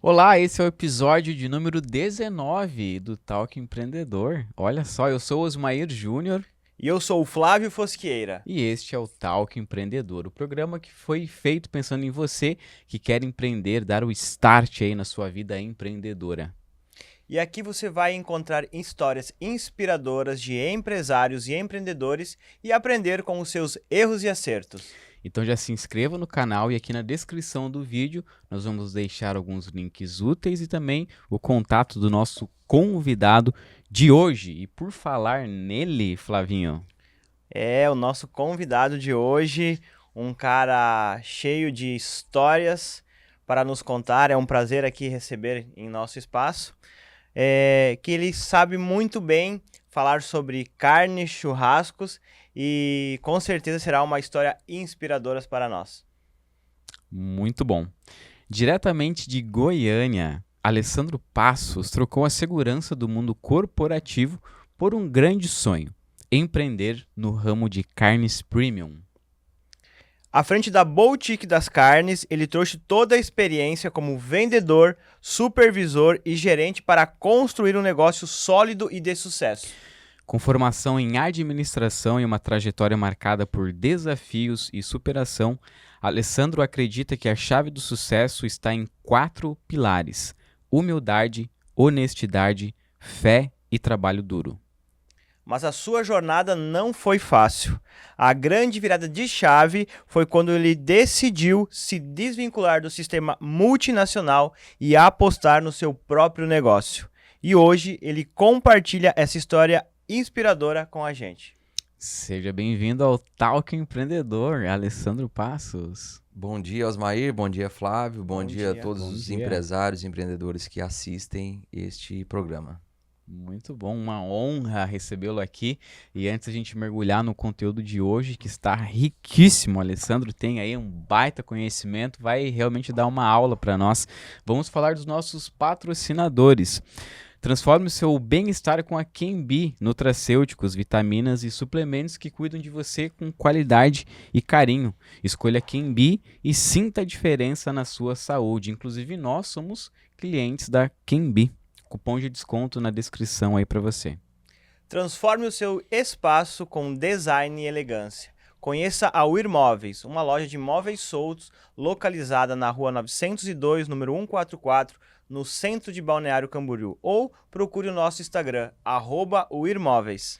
Olá, esse é o episódio de número 19 do Talk Empreendedor. Olha só, eu sou o Osmair Júnior E eu sou o Flávio Fosquieira. e este é o Talk Empreendedor, o programa que foi feito pensando em você que quer empreender, dar o start aí na sua vida empreendedora. E aqui você vai encontrar histórias inspiradoras de empresários e empreendedores e aprender com os seus erros e acertos. Então já se inscreva no canal e aqui na descrição do vídeo nós vamos deixar alguns links úteis e também o contato do nosso convidado de hoje. E por falar nele, Flavinho, É o nosso convidado de hoje, um cara cheio de histórias para nos contar. É um prazer aqui receber em nosso espaço. Que ele sabe muito bem falar sobre carne, churrascos e com certeza será uma história inspiradora para nós. muito bom. Diretamente de Goiânia, Alessandro Passos trocou a segurança do mundo corporativo por um grande sonho: empreender no ramo de carnes premium. À frente da Boutique das Carnes, ele trouxe toda a experiência como vendedor, supervisor e gerente para construir um negócio sólido e de sucesso. Com formação em administração e uma trajetória marcada por desafios e superação, Alessandro acredita que a chave do sucesso está em 4 pilares: humildade, honestidade, fé e trabalho duro. Mas a sua jornada não foi fácil. A grande virada de chave foi quando ele decidiu se desvincular do sistema multinacional e apostar no seu próprio negócio. E hoje ele compartilha essa história inspiradora com a gente. Seja bem-vindo ao Talk Empreendedor, Alessandro Passos. Bom dia, Osmair. Bom dia, Flávio. Bom Bom dia a dia. todos Bom os dia. empresários e empreendedores que assistem este programa. Muito bom, uma honra recebê-lo aqui. E antes a gente mergulhar no conteúdo de hoje, que está riquíssimo, o Alessandro tem aí um baita conhecimento, vai realmente dar uma aula para nós. Vamos falar dos nossos patrocinadores. Transforme o seu bem-estar com a Kenbi, nutracêuticos, vitaminas e suplementos que cuidam de você com qualidade e carinho. Escolha Kenbi e sinta a diferença na sua saúde. Inclusive, nós somos clientes da Kenbi. Cupom de desconto na descrição aí para você. Transforme o seu espaço com design e elegância. Conheça a UIR Móveis, uma loja de móveis soltos localizada na rua 902, número 144, no centro de Balneário Camboriú. Ou procure o nosso Instagram, @uirmóveis.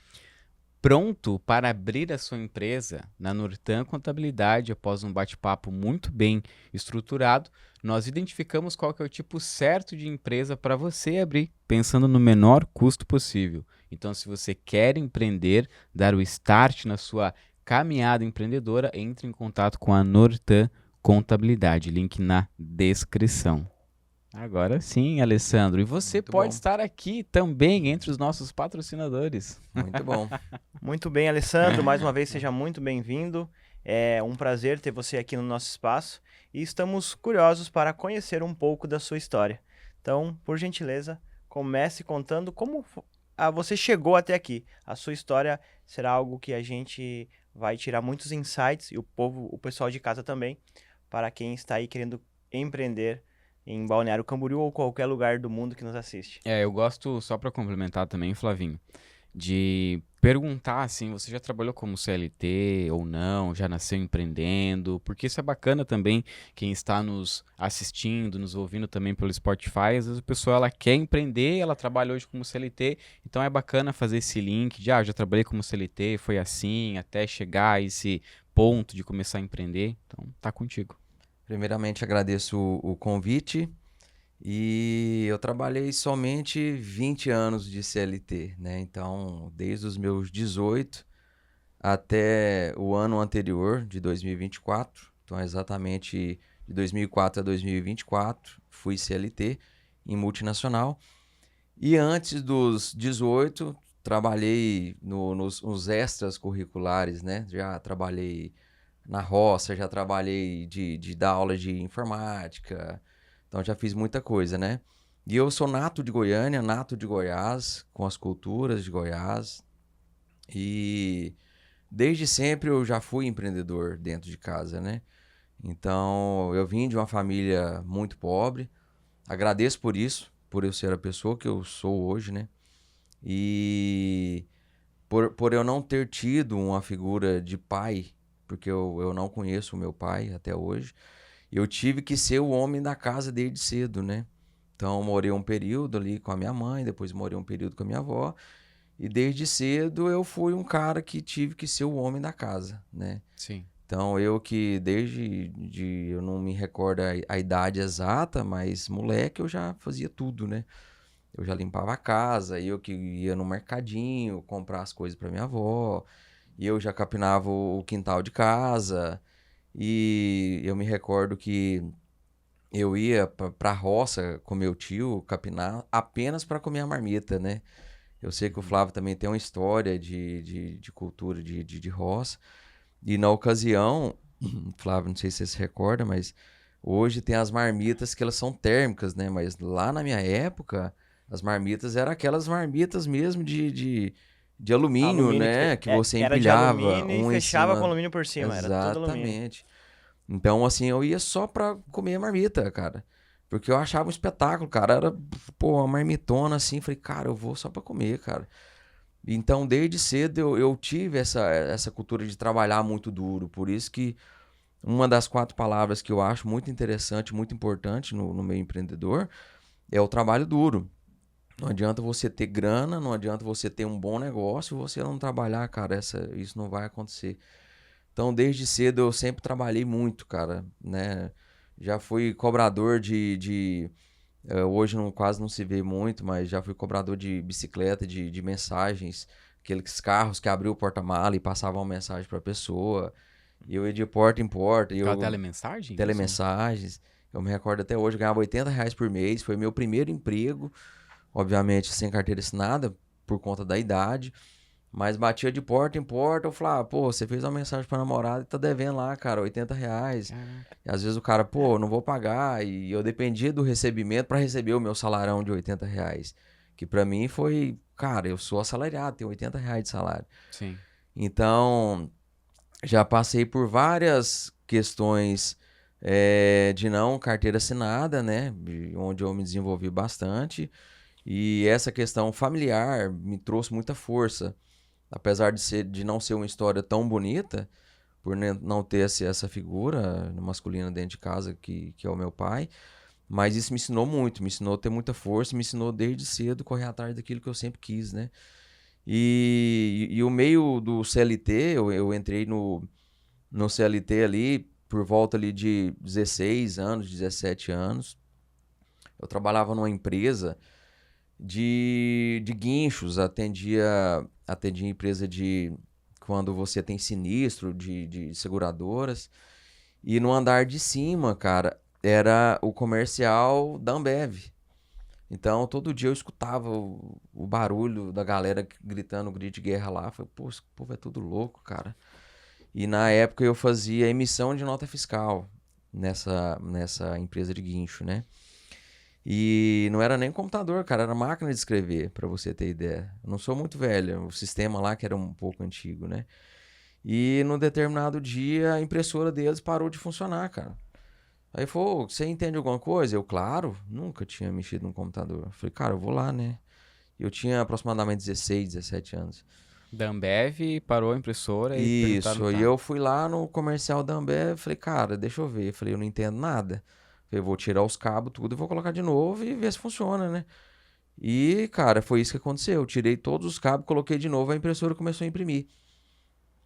Pronto para abrir a sua empresa? Na Nurtan Contabilidade, após um bate-papo muito bem estruturado, nós identificamos qual que é o tipo certo de empresa para você abrir, pensando no menor custo possível. Então, se você quer empreender, dar o start na sua caminhada empreendedora, entre em contato com a Nurtan Contabilidade, link na descrição. Agora sim, Alessandro. E você Muito pode bom, estar aqui também entre os nossos patrocinadores. muito bom. Muito bem, Alessandro, mais uma vez seja muito bem-vindo. É um prazer ter você aqui no nosso espaço e estamos curiosos para conhecer um pouco da sua história. Então, por gentileza, comece contando como você chegou até aqui. A sua história será algo que a gente vai tirar muitos insights e o pessoal de casa também, para quem está aí querendo empreender em Balneário Camboriú ou qualquer lugar do mundo que nos assiste. Eu gosto, só para complementar também, Flavinho, de perguntar assim, você já trabalhou como CLT ou não, já nasceu empreendendo, porque isso é bacana também, quem está nos assistindo, nos ouvindo também pelo Spotify, às vezes a pessoa ela quer empreender, ela trabalha hoje como CLT, então é bacana fazer esse link de, eu já trabalhei como CLT, foi assim, até chegar a esse ponto de começar a empreender, então tá contigo. Primeiramente, agradeço o convite e eu trabalhei somente 20 anos de CLT, né? Então, desde os meus 18 até o ano anterior, de 2024, então exatamente de 2004 a 2024, fui CLT em multinacional. E antes dos 18, trabalhei nos extras curriculares, né? Já trabalhei na roça, já trabalhei de dar aula de informática, então já fiz muita coisa, né? E eu sou nato de Goiânia, nato de Goiás, com as culturas de Goiás. E desde sempre eu já fui empreendedor dentro de casa, né? Então eu vim de uma família muito pobre. Agradeço por isso, por eu ser a pessoa que eu sou hoje, né? E por eu não ter tido uma figura de pai, porque eu não conheço o meu pai até hoje, eu tive que ser o homem da casa desde cedo, né? Então, eu morei um período ali com a minha mãe, depois morei um período com a minha avó, e desde cedo eu fui um cara que tive que ser o homem da casa, né? Sim. Então, eu que eu não me recordo a idade exata, mas moleque eu já fazia tudo, né? Eu já limpava a casa, eu que ia no mercadinho comprar as coisas para minha avó, e eu já capinava o quintal de casa, e eu me recordo que eu ia pra roça com meu tio capinar apenas para comer a marmita, né? Eu sei que o Flávio também tem uma história de cultura de roça. E na ocasião, Flávio, não sei se você se recorda, mas hoje tem as marmitas que elas são térmicas, né? Mas lá na minha época, as marmitas eram aquelas marmitas mesmo de alumínio, Alumínio né? Que você era de empilhava alumínio e um em fechava com cima. alumínio por cima, era tudo alumínio. Exatamente. Então, assim, eu ia só pra comer a marmita, cara. Porque eu achava um espetáculo, cara. Era, pô, uma marmitona assim. Falei, cara, eu vou só pra comer, cara. Então, desde cedo eu tive essa cultura de trabalhar muito duro. Por isso que uma das 4 palavras que eu acho muito interessante, muito importante no meio empreendedor é o trabalho duro. Não adianta você ter grana, não adianta você ter um bom negócio e você não trabalhar, cara. Isso não vai acontecer. Então, desde cedo eu sempre trabalhei muito, cara, né? Já fui cobrador hoje quase não se vê muito, mas já fui cobrador de bicicleta, de mensagens, aqueles carros que abriu o porta-mala e passavam uma mensagem para a pessoa. E eu ia de porta em porta, Aquela telemensagem? telemensagens. Eu me recordo até hoje, eu ganhava R$ 80 por mês, foi meu primeiro emprego, obviamente sem carteira assinada, por conta da idade. Mas batia de porta em porta, eu falava, pô, você fez uma mensagem pra namorada e tá devendo lá, cara, R$ 80. Caraca. E às vezes o cara, pô, não vou pagar. E eu dependia do recebimento pra receber o meu salarão de R$ 80. Que pra mim foi, cara, eu sou assalariado, tenho R$ 80 de salário. Sim. Então, já passei por várias questões de não carteira assinada, né? Onde eu me desenvolvi bastante. E essa questão familiar me trouxe muita força. Apesar de não ser uma história tão bonita, por não ter essa figura masculina dentro de casa, que é o meu pai, mas isso me ensinou muito, me ensinou a ter muita força, me ensinou desde cedo correr atrás daquilo que eu sempre quis, né? E o meio do CLT, eu entrei no CLT ali por volta ali de 16 anos, 17 anos. Eu trabalhava numa empresa de guinchos, atendia empresa de quando você tem sinistro de seguradoras. E no andar de cima, cara, era o comercial da Ambev. Então, todo dia eu escutava o barulho da galera gritando grito de guerra lá. Falei, pô, esse povo é tudo louco, cara. E na época eu fazia emissão de nota fiscal nessa empresa de guincho, né? E não era nem computador, cara, era máquina de escrever, pra você ter ideia. Eu não sou muito velho, o sistema lá que era um pouco antigo, né? E num determinado dia a impressora deles parou de funcionar, cara. Aí falou, você entende alguma coisa? Eu, claro, nunca tinha mexido no computador. Eu falei, cara, eu vou lá, né? Eu tinha aproximadamente 16, 17 anos. Da Ambev, parou a impressora e perguntaram, Isso, e tá. eu fui lá no comercial da Ambev, falei, cara, deixa eu ver. Eu falei, eu não entendo nada. Eu vou tirar os cabos, tudo, e vou colocar de novo e ver se funciona, né? E, cara, foi isso que aconteceu. Eu tirei todos os cabos, coloquei de novo, a impressora começou a imprimir.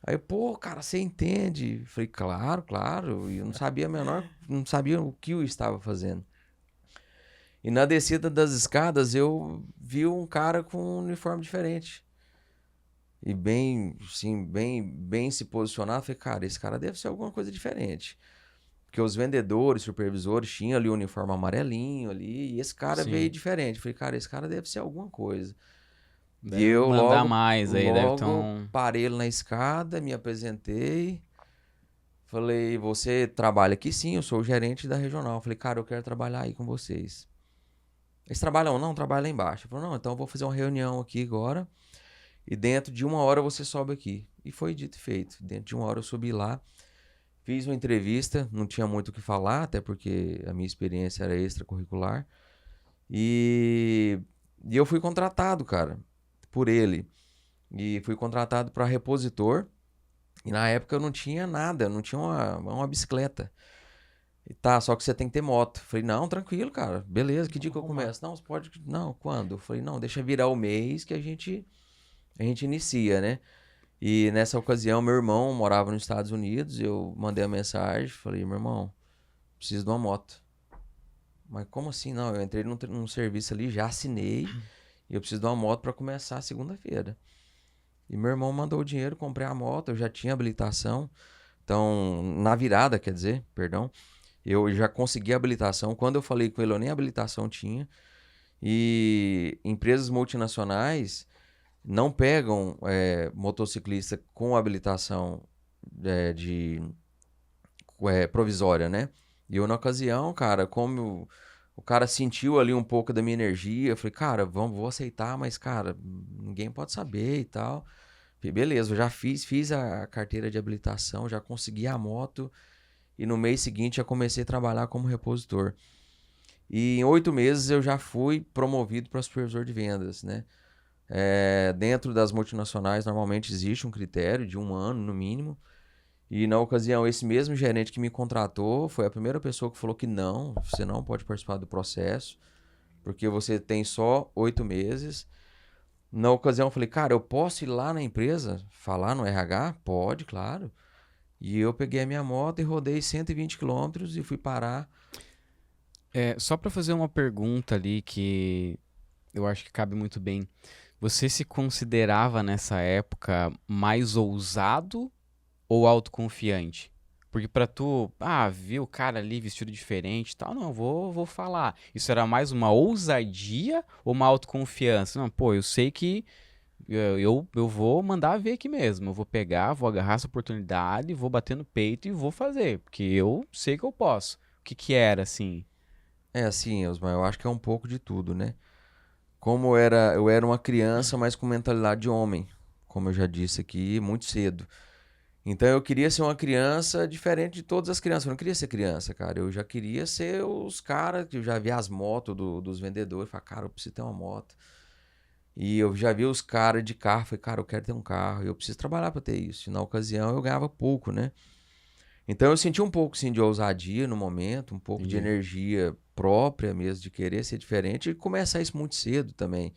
Aí, pô, cara, você entende? Eu falei, claro, claro. E eu não sabia o que eu estava fazendo. E na descida das escadas, eu vi um cara com um uniforme diferente. E bem, sim, bem se posicionado. Falei, cara, esse cara deve ser alguma coisa diferente. Porque os vendedores, supervisores tinham ali o uniforme amarelinho ali, e esse cara veio Sim. diferente. Falei, cara, esse cara deve ser alguma coisa. E Deve eu mandar logo, mais aí, deve ter logo um... parei ele na escada, me apresentei. Falei, você trabalha aqui? Sim, eu sou o gerente da regional. Falei, cara, eu quero trabalhar aí com vocês. Eles trabalham? Não, trabalha lá embaixo. Falei, não, então eu vou fazer uma reunião aqui agora. E dentro de 1 hora você sobe aqui. E foi dito e feito. Dentro de 1 hora eu subi lá. Fiz uma entrevista, não tinha muito o que falar, até porque a minha experiência era extracurricular. E eu fui contratado, cara, por ele. E fui contratado para repositor. E na época eu não tinha nada, eu não tinha uma bicicleta. E tá, só que você tem que ter moto. Falei, não, tranquilo, cara. Beleza, que dia que eu Arrumar. começo? Não, você pode. Não, quando? Eu falei, não, deixa virar o mês que a gente inicia, né? E nessa ocasião, meu irmão morava nos Estados Unidos. Eu mandei a mensagem, falei, meu irmão, preciso de uma moto. Mas como assim? Não, eu entrei num serviço ali, já assinei. E eu preciso de uma moto para começar segunda-feira. E meu irmão mandou o dinheiro, comprei a moto, eu já tinha habilitação. Então, na virada, quer dizer, perdão, eu já consegui a habilitação. Quando eu falei com ele, eu nem habilitação tinha. E empresas multinacionais não pegam motociclista com habilitação provisória, né? E eu, na ocasião, cara, como o cara sentiu ali um pouco da minha energia, eu falei, cara, vou aceitar, mas, cara, ninguém pode saber e tal. Falei, beleza, eu já fiz a carteira de habilitação, já consegui a moto e no mês seguinte já comecei a trabalhar como repositor. E em 8 meses eu já fui promovido para supervisor de vendas, né? Dentro das multinacionais, normalmente existe um critério de 1 ano, no mínimo. E na ocasião, esse mesmo gerente que me contratou foi a primeira pessoa que falou que não, você não pode participar do processo, porque você tem só 8 meses. Na ocasião, eu falei, cara, eu posso ir lá na empresa, falar no RH? Pode, claro. E eu peguei a minha moto e rodei 120 quilômetros e fui parar. Só para fazer uma pergunta ali que eu acho que cabe muito bem. Você se considerava nessa época mais ousado ou autoconfiante? Porque pra tu, viu o cara ali vestido diferente e tal, não, vou falar. Isso era mais uma ousadia ou uma autoconfiança? Não, pô, eu sei que eu vou mandar ver aqui mesmo. Eu vou pegar, vou agarrar essa oportunidade, vou bater no peito e vou fazer, porque eu sei que eu posso. O que que era, assim? É assim, Osmar, eu acho que é um pouco de tudo, né? Como eu era uma criança, mas com mentalidade de homem, como eu já disse aqui, muito cedo. Então eu queria ser uma criança diferente de todas as crianças. Eu não queria ser criança, cara. Eu já queria ser os caras que eu já vi as motos dos vendedores. Falei, cara, eu preciso ter uma moto. E eu já vi os caras de carro. Falei, cara, eu quero ter um carro. E eu preciso trabalhar para ter isso. E na ocasião eu ganhava pouco, né? Então eu senti um pouco, sim, de ousadia no momento, um pouco de Entendi. energia própria mesmo, de querer ser diferente e começar isso muito cedo também.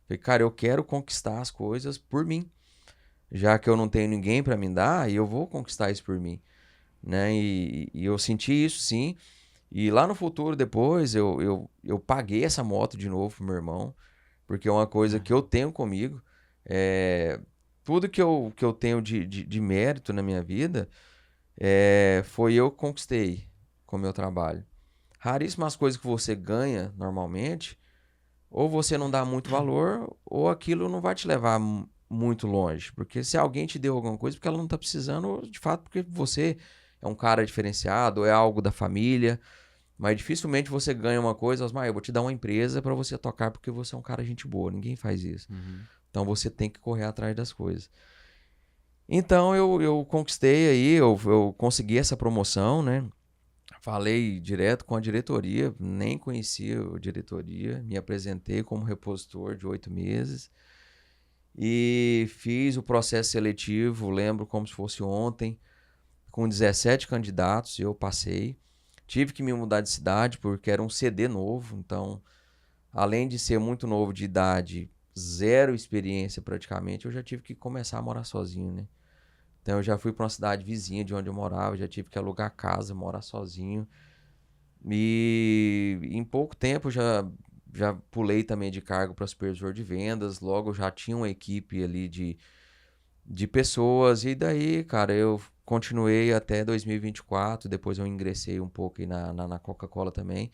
Falei, cara, eu quero conquistar as coisas por mim. Já que eu não tenho ninguém para me dar, eu vou conquistar isso por mim, né? E eu senti isso, sim. E lá no futuro, depois, eu paguei essa moto de novo pro meu irmão, porque é uma coisa que eu tenho comigo. É, tudo que eu tenho de mérito na minha vida foi eu que conquistei com o meu trabalho. Raríssimas coisas que você ganha normalmente, ou você não dá muito valor, ou aquilo não vai te levar muito longe. Porque se alguém te deu alguma coisa, porque ela não tá precisando, ou de fato, porque você é um cara diferenciado, ou é algo da família. Mas dificilmente você ganha uma coisa, Osmar, eu vou te dar uma empresa para você tocar porque você é um cara gente boa. Ninguém faz isso. Uhum. Então você tem que correr atrás das coisas. Então eu conquistei aí, eu consegui essa promoção, né? Falei direto com a diretoria, nem conhecia a diretoria, me apresentei como repositor de 8 meses e fiz o processo seletivo, lembro como se fosse ontem, com 17 candidatos, eu passei. Tive que me mudar de cidade porque era um CD novo, então, além de ser muito novo de idade, zero experiência praticamente, eu já tive que começar a morar sozinho, né? Então eu já fui para uma cidade vizinha de onde eu morava, já tive que alugar casa, morar sozinho. E em pouco tempo já pulei também de cargo para supervisor de vendas. Logo já tinha uma equipe ali de pessoas. E daí, cara, eu continuei até 2024. Depois eu ingressei um pouco aí na Coca-Cola também.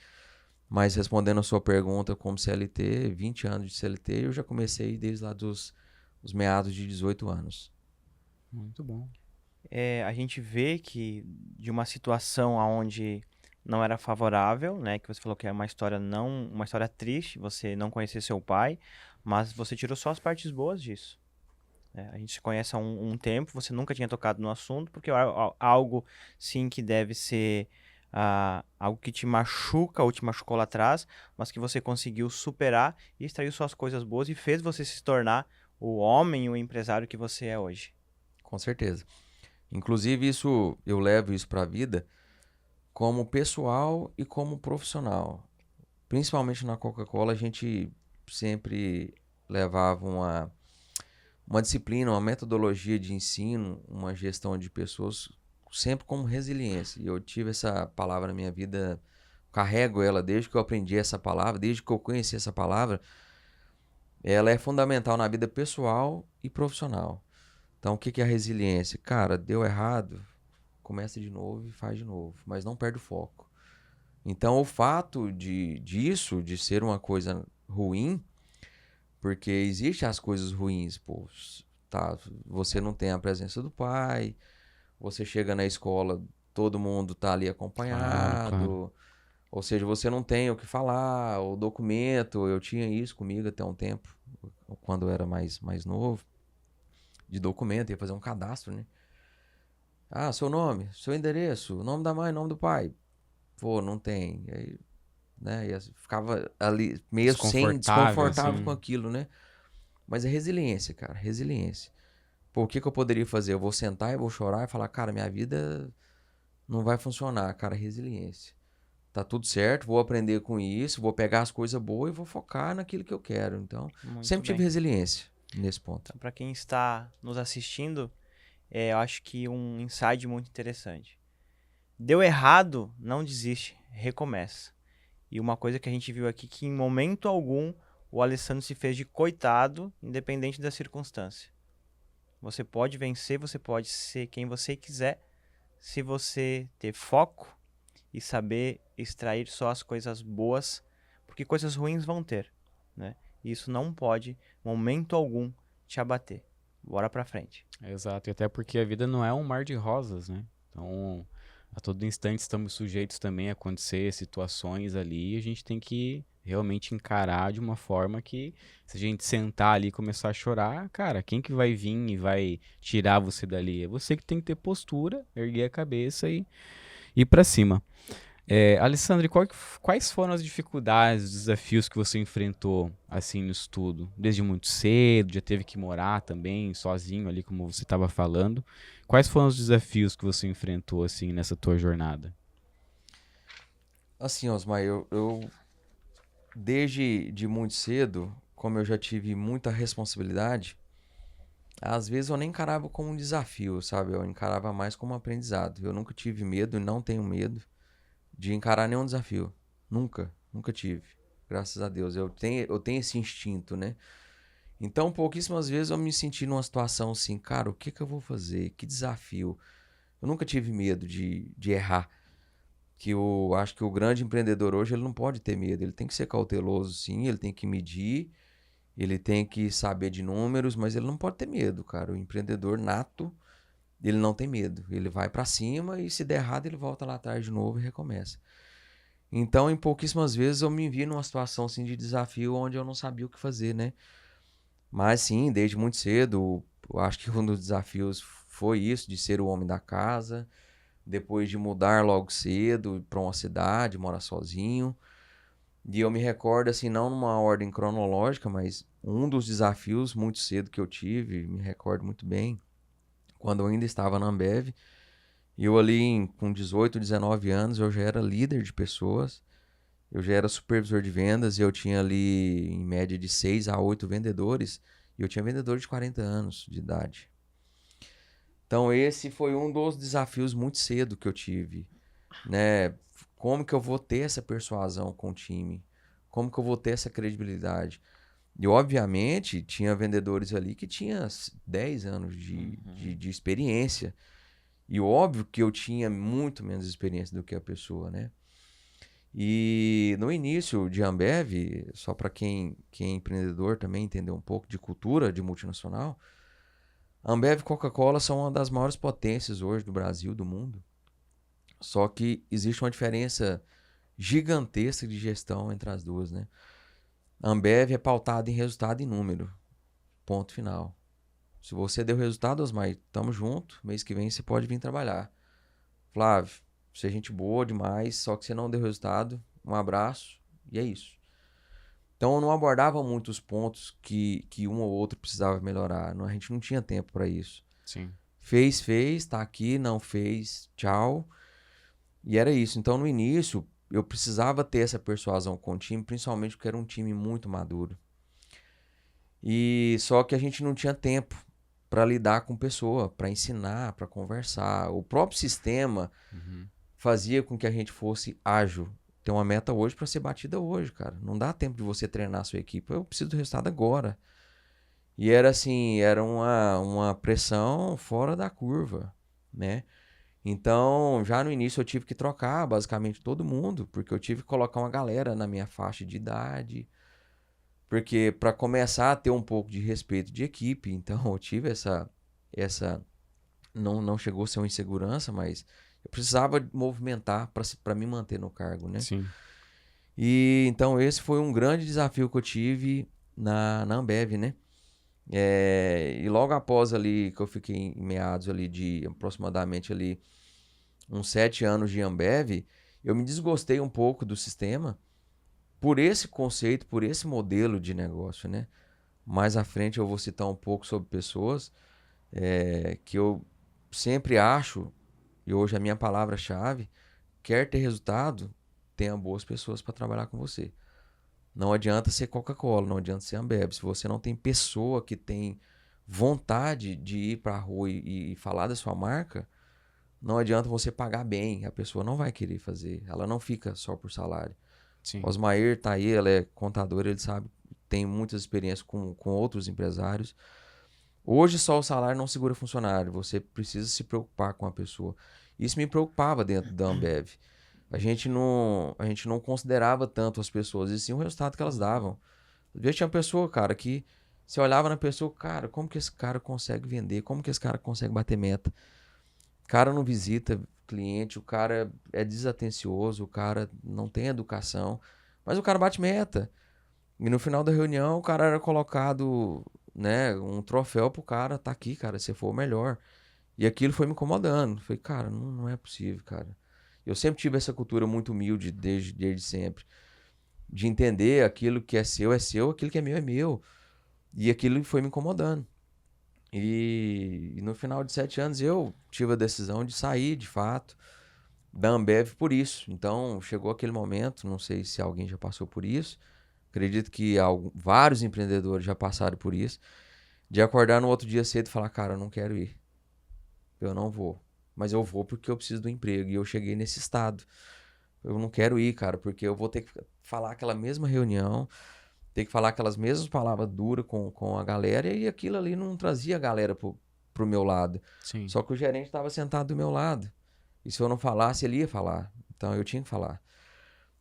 Mas respondendo a sua pergunta, como CLT, 20 anos de CLT, eu já comecei desde lá dos os meados de 18 anos. Muito bom. A gente vê que de uma situação onde não era favorável, né? Que você falou que é uma história não, uma história triste, você não conhecer seu pai, mas você tirou só as partes boas disso. A gente se conhece há um tempo, você nunca tinha tocado no assunto, porque é algo sim que deve ser algo que te machuca ou te machucou lá atrás, mas que você conseguiu superar e extrair suas coisas boas e fez você se tornar o homem, o empresário que você é hoje. Com certeza. Inclusive, eu levo isso para a vida como pessoal e como profissional. Principalmente na Coca-Cola, a gente sempre levava uma disciplina, uma metodologia de ensino, uma gestão de pessoas, sempre como resiliência. E eu tive essa palavra na minha vida, carrego ela desde que eu aprendi essa palavra, desde que eu conheci essa palavra. Ela é fundamental na vida pessoal e profissional. Então, o que é a resiliência? Cara, deu errado, começa de novo e faz de novo, mas não perde o foco. Então, o fato disso, de ser uma coisa ruim, porque existem as coisas ruins, pô, tá? Você não tem a presença do pai, você chega na escola, todo mundo tá ali Claro, claro. acompanhado, ou seja, você não tem o que falar, o documento, eu tinha isso comigo até um tempo, quando eu era mais novo, de documento, ia fazer um cadastro, né? Ah, seu nome, seu endereço, nome da mãe, nome do pai. Pô, não tem. E aí, né? E ficava ali meio sem Desconfortável, desconfortável com assim. aquilo, né? Mas é resiliência, cara, resiliência. Pô, o que que eu poderia fazer? Eu vou sentar e vou chorar e falar, cara, minha vida não vai funcionar, cara, resiliência. Tá tudo certo, vou aprender com isso, vou pegar as coisas boas e vou focar naquilo que eu quero. Então, Muito sempre tive bem. resiliência nesse ponto. Então, para quem está nos assistindo, eu acho que um insight muito interessante. Deu errado, não desiste, recomeça. E uma coisa que a gente viu aqui que em momento algum o Alessandro se fez de coitado, independente da circunstância. Você pode vencer, você pode ser quem você quiser, se você ter foco e saber extrair só as coisas boas, porque coisas ruins vão ter, né? E isso não pode, momento algum, te abater. Bora pra frente. Exato, e até porque a vida não é um mar de rosas, né? Então, a todo instante estamos sujeitos também a acontecer situações ali e a gente tem que realmente encarar de uma forma que, se a gente sentar ali e começar a chorar, cara, quem que vai vir e vai tirar você dali? É você que tem que ter postura, erguer a cabeça e ir pra cima. Alessandro, quais foram as dificuldades, os desafios que você enfrentou assim no estudo? Desde muito cedo, já teve que morar também sozinho ali, como você estava falando. Quais foram os desafios que você enfrentou assim nessa tua jornada? Assim, Osmar, eu desde de muito cedo, como eu já tive muita responsabilidade, às vezes eu nem encarava como um desafio, sabe? Eu encarava mais como um aprendizado. Eu nunca tive medo e não tenho medo de encarar nenhum desafio. Nunca, nunca tive. Graças a Deus. Eu tenho esse instinto, né? Então, pouquíssimas vezes eu me senti numa situação assim, cara, o que que eu vou fazer? Que desafio? Eu nunca tive medo de errar. Que eu acho que o grande empreendedor hoje, ele não pode ter medo. Ele tem que ser cauteloso, sim. Ele tem que medir. Ele tem que saber de números, mas ele não pode ter medo, cara. O empreendedor nato, ele não tem medo. Ele vai pra cima e se der errado, ele volta lá atrás de novo e recomeça. Então, em pouquíssimas vezes eu me vi numa situação assim de desafio onde eu não sabia o que fazer, né? Mas sim, desde muito cedo, eu acho que um dos desafios foi isso, de ser o homem da casa, depois de mudar logo cedo para uma cidade, morar sozinho. E eu me recordo, assim, não numa ordem cronológica, mas um dos desafios muito cedo que eu tive, me recordo muito bem, quando eu ainda estava na Ambev, e eu ali com 18, 19 anos, eu já era líder de pessoas, eu já era supervisor de vendas, e eu tinha ali em média de 6 a 8 vendedores, e eu tinha vendedores de 40 anos de idade. Então esse foi um dos desafios muito cedo que eu tive, né? Como que eu vou ter essa persuasão com o time? Como que eu vou ter essa credibilidade? E, obviamente, tinha vendedores ali que tinham 10 anos de experiência. E óbvio que eu tinha muito menos experiência do que a pessoa, né? E no início de Ambev, só para quem é empreendedor também entender um pouco de cultura de multinacional, Ambev e Coca-Cola são uma das maiores potências hoje do Brasil, do mundo. Só que existe uma diferença gigantesca de gestão entre as duas, né? A Ambev é pautada em resultado e número. Ponto final. Se você deu resultado, Osmar, tamo junto. Mês que vem você pode vir trabalhar. Flávio, você é gente boa demais, só que você não deu resultado, um abraço, e é isso. Então eu não abordava muitos pontos que um ou outro precisava melhorar, a gente não tinha tempo para isso. Sim. Fez, tá aqui, não fez, tchau. E era isso. Então no início eu precisava ter essa persuasão com o time, principalmente porque era um time muito maduro. E só que a gente não tinha tempo para lidar com pessoa, para ensinar, para conversar. O próprio sistema fazia com que a gente fosse ágil. Tem uma meta hoje para ser batida hoje, cara. Não dá tempo de você treinar a sua equipe. Eu preciso do resultado agora. E era assim, era uma pressão fora da curva, né? Então, já no início eu tive que trocar basicamente todo mundo, porque eu tive que colocar uma galera na minha faixa de idade, porque para começar a ter um pouco de respeito de equipe, então eu tive essa não chegou a ser uma insegurança, mas eu precisava movimentar para me manter no cargo, né? Sim. E então esse foi um grande desafio que eu tive na Ambev, né? E logo após ali, que eu fiquei em meados ali de aproximadamente ali uns 7 anos de Ambev, eu me desgostei um pouco do sistema por esse conceito, por esse modelo de negócio, né? Mais à frente eu vou citar um pouco sobre pessoas que eu sempre acho, e hoje é a minha palavra-chave, quer ter resultado, tenha boas pessoas para trabalhar com você. Não adianta ser Coca-Cola, não adianta ser Ambev. Se você não tem pessoa que tem vontade de ir para a rua e falar da sua marca, não adianta você pagar bem. A pessoa não vai querer fazer. Ela não fica só por salário. Sim. Osmair tá aí, ela é contadora, ele sabe, tem muitas experiências com outros empresários. Hoje só o salário não segura funcionário. Você precisa se preocupar com a pessoa. Isso me preocupava dentro da Ambev. A gente não considerava tanto as pessoas, e sim o resultado que elas davam. Às vezes tinha uma pessoa, cara, que você olhava na pessoa, cara, como que esse cara consegue vender? Como que esse cara consegue bater meta? O cara não visita cliente, o cara é desatencioso, o cara não tem educação, mas o cara bate meta. E no final da reunião, o cara era colocado, né, um troféu pro cara, tá aqui, cara, você foi o melhor. E aquilo foi me incomodando. Falei, cara, não é possível, cara. Eu sempre tive essa cultura muito humilde desde sempre. De entender aquilo que é seu, aquilo que é meu. E aquilo foi me incomodando. E no final de 7 anos eu tive a decisão de sair, de fato, da Ambev por isso. Então chegou aquele momento, não sei se alguém já passou por isso. Acredito que vários empreendedores já passaram por isso. De acordar no outro dia cedo e falar, cara, eu não quero ir. Eu não vou. Mas eu vou porque eu preciso do emprego. E eu cheguei nesse estado. Eu não quero ir, cara, porque eu vou ter que falar aquela mesma reunião, ter que falar aquelas mesmas palavras duras com a galera, e aquilo ali não trazia a galera pro meu lado. Sim. Só que o gerente estava sentado do meu lado. E se eu não falasse, ele ia falar. Então eu tinha que falar.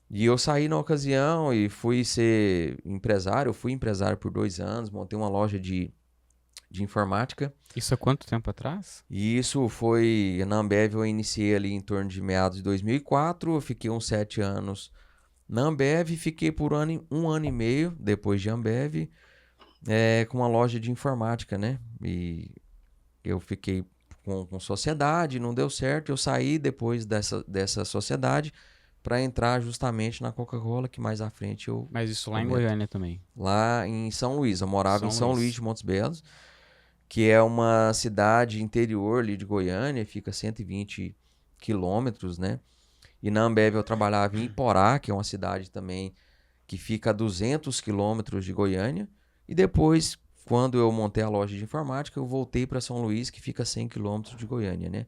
E eu saí na ocasião e fui ser empresário. Eu fui empresário por 2 anos, montei uma loja de informática. Isso há quanto tempo atrás? E isso foi, na Ambev eu iniciei ali em torno de meados de 2004, eu fiquei uns 7 anos na Ambev, fiquei por um ano e meio depois de Ambev, com uma loja de informática, né? E eu fiquei com sociedade, não deu certo, eu saí depois dessa sociedade para entrar justamente na Coca-Cola, que mais à frente eu Mas isso lá em comento. Goiânia também. Lá em São Luís, eu morava em São Luís. Luís de Montes Belos, que é uma cidade interior ali de Goiânia, fica 120 quilômetros, né? E na Ambev eu trabalhava em Iporá, que é uma cidade também que fica a 200 quilômetros de Goiânia. E depois, quando eu montei a loja de informática, eu voltei para São Luís, que fica a 100 quilômetros de Goiânia, né?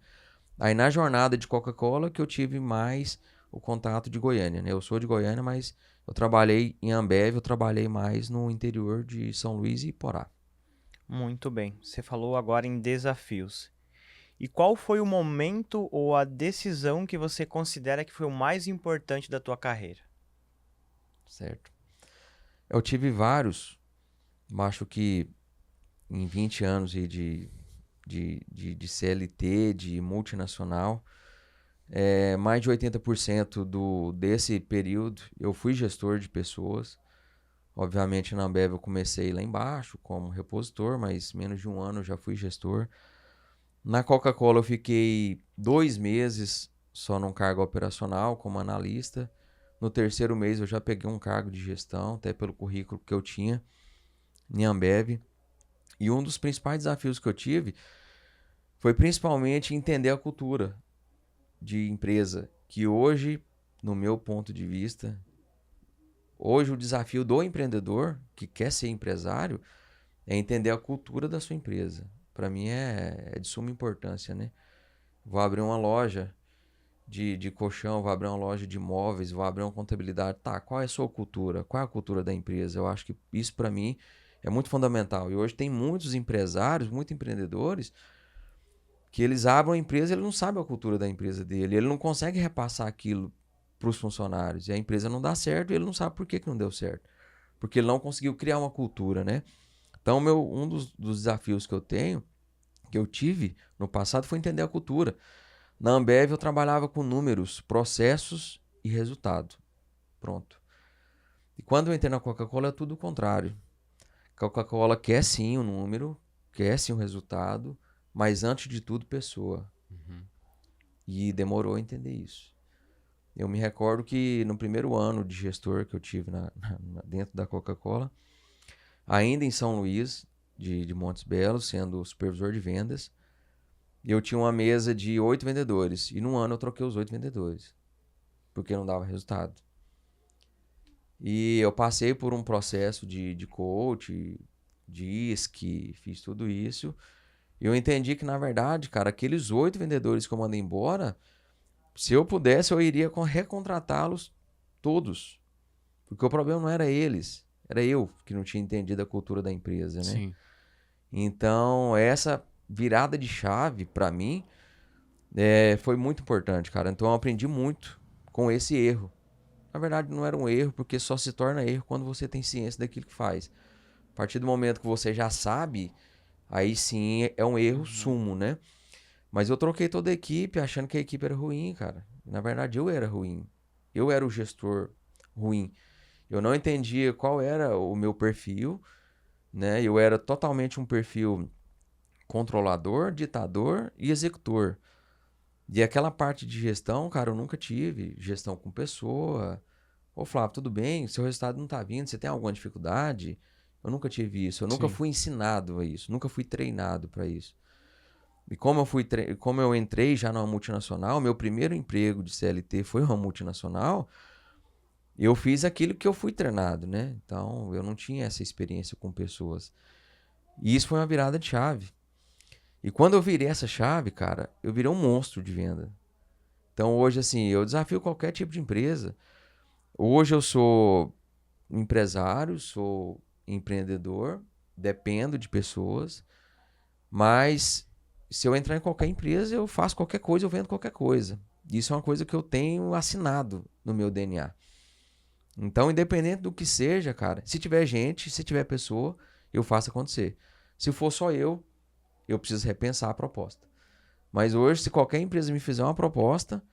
Aí na jornada de Coca-Cola que eu tive mais o contato de Goiânia, né? Eu sou de Goiânia, mas eu trabalhei em Ambev, eu trabalhei mais no interior de São Luís e Iporá. Muito bem. Você falou agora em desafios. E qual foi o momento ou a decisão que você considera que foi o mais importante da tua carreira? Certo. Eu tive vários, acho que em 20 anos aí de CLT, de multinacional, mais de 80% desse período eu fui gestor de pessoas. Obviamente na Ambev eu comecei lá embaixo como repositor, mas menos de um ano eu já fui gestor. Na Coca-Cola eu fiquei 2 meses só num cargo operacional como analista. No terceiro mês eu já peguei um cargo de gestão, até pelo currículo que eu tinha em Ambev. E um dos principais desafios que eu tive foi principalmente entender a cultura de empresa, que hoje, no meu ponto de vista, hoje o desafio do empreendedor que quer ser empresário é entender a cultura da sua empresa. Para mim é de suma importância, né? Vou abrir uma loja de colchão, vou abrir uma loja de móveis, vou abrir uma contabilidade. Tá, qual é a sua cultura? Qual é a cultura da empresa? Eu acho que isso para mim é muito fundamental. E hoje tem muitos empresários, muitos empreendedores, que eles abrem a empresa e ele não sabe a cultura da empresa dele. Ele não consegue repassar aquilo para os funcionários. E a empresa não dá certo e ele não sabe por que não deu certo. Porque ele não conseguiu criar uma cultura, né? Então, um dos desafios que eu tive no passado foi entender a cultura. Na Ambev eu trabalhava com números, processos e resultado. Pronto. E quando eu entrei na Coca-Cola é tudo o contrário. Coca-Cola quer sim o número, quer sim o resultado, mas antes de tudo pessoa. E demorou a entender isso. Eu me recordo que no primeiro ano de gestor que eu tive dentro da Coca-Cola, ainda em São Luís, de Montes Belos, sendo supervisor de vendas, eu tinha uma mesa de 8 vendedores. E num ano eu troquei os 8 vendedores. Porque não dava resultado. E eu passei por um processo de coach, de ISC, fiz tudo isso. E eu entendi que, na verdade, cara, aqueles 8 vendedores que eu mandei embora, se eu pudesse, eu iria recontratá-los todos. Porque o problema não era eles. Era eu que não tinha entendido a cultura da empresa, né? Sim. Então, essa virada de chave, pra mim, foi muito importante, cara. Então, eu aprendi muito com esse erro. Na verdade, não era um erro, porque só se torna erro quando você tem ciência daquilo que faz. A partir do momento que você já sabe, aí sim é um erro sumo, né? Mas eu troquei toda a equipe achando que a equipe era ruim, cara. Na verdade, eu era ruim. Eu era o gestor ruim. Eu não entendia qual era o meu perfil, né? Eu era totalmente um perfil controlador, ditador e executor. E aquela parte de gestão, cara, eu nunca tive. Gestão com pessoa. Ô, Flávio, tudo bem? Seu resultado não tá vindo, você tem alguma dificuldade? Eu nunca tive isso. Eu nunca Sim. fui ensinado a isso. Nunca fui treinado para isso. E como eu entrei já numa multinacional, meu primeiro emprego de CLT foi uma multinacional, eu fiz aquilo que eu fui treinado, né? Então, eu não tinha essa experiência com pessoas. E isso foi uma virada de chave. E quando eu virei essa chave, cara, eu virei um monstro de venda. Então, hoje, assim, eu desafio qualquer tipo de empresa. Hoje eu sou empresário, sou empreendedor, dependo de pessoas, mas se eu entrar em qualquer empresa, eu faço qualquer coisa, eu vendo qualquer coisa. Isso é uma coisa que eu tenho assinado no meu DNA. Então, independente do que seja, cara, se tiver gente, se tiver pessoa, eu faço acontecer. Se for só eu preciso repensar a proposta. Mas hoje, se qualquer empresa me fizer uma proposta,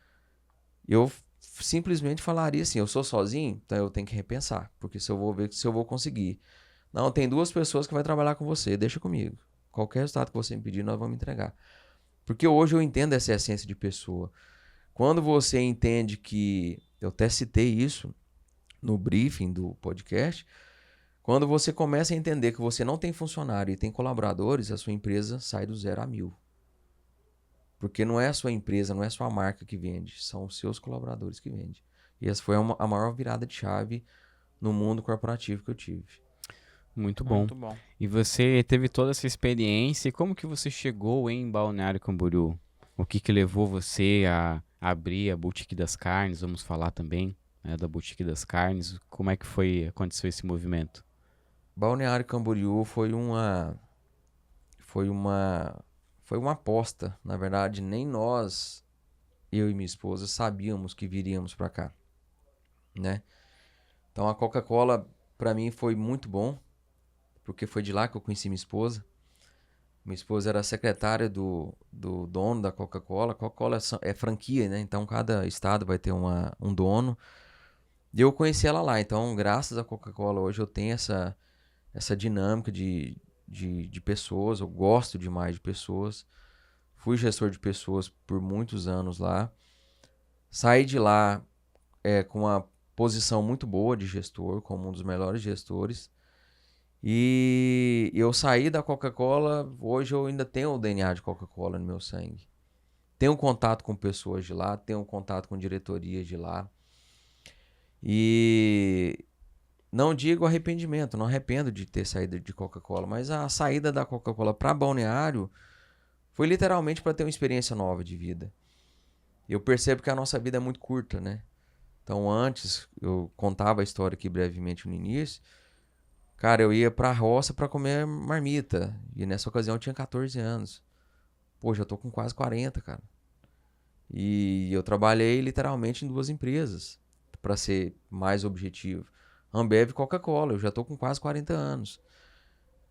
eu simplesmente falaria assim, eu sou sozinho, então eu tenho que repensar, porque se eu vou ver se eu vou conseguir. Não, tem 2 pessoas que vai trabalhar com você, deixa comigo. Qualquer resultado que você me pedir, nós vamos entregar. Porque hoje eu entendo essa essência de pessoa. Quando você entende que, eu até citei isso no briefing do podcast, quando você começa a entender que você não tem funcionário e tem colaboradores, a sua empresa sai do 0 a 1000. Porque não é a sua empresa, não é a sua marca que vende, são os seus colaboradores que vendem. E essa foi a maior virada de chave no mundo corporativo que eu tive. Muito bom. Muito bom. E você teve toda essa experiência. E como que você chegou em Balneário Camboriú? O que que levou você a abrir a Boutique das Carnes? Vamos falar também, né, da Boutique das Carnes. Como é que aconteceu esse movimento? Balneário Camboriú foi uma aposta. Na verdade, nem nós, eu e minha esposa, sabíamos que viríamos para cá, né? Então a Coca-Cola para mim foi muito bom, porque foi de lá que eu conheci minha esposa. Minha esposa era secretária do dono da Coca-Cola. A Coca-Cola é franquia, né? Então cada estado vai ter um dono. E eu conheci ela lá. Então, graças à Coca-Cola, hoje eu tenho essa dinâmica de pessoas. Eu gosto demais de pessoas. Fui gestor de pessoas por muitos anos lá. Saí de lá com uma posição muito boa de gestor, como um dos melhores gestores. E eu saí da Coca-Cola, hoje eu ainda tenho o DNA de Coca-Cola no meu sangue. Tenho contato com pessoas de lá, tenho contato com diretorias de lá. E não digo arrependimento, não arrependo de ter saído de Coca-Cola, mas a saída da Coca-Cola para Balneário foi literalmente para ter uma experiência nova de vida. Eu percebo que a nossa vida é muito curta, né? Então antes, eu contava a história aqui brevemente no início, cara, eu ia pra roça pra comer marmita. E nessa ocasião eu tinha 14 anos. Pô, já tô com quase 40, cara. E eu trabalhei literalmente em 2 empresas, pra ser mais objetivo. Ambev e Coca-Cola, eu já tô com quase 40 anos.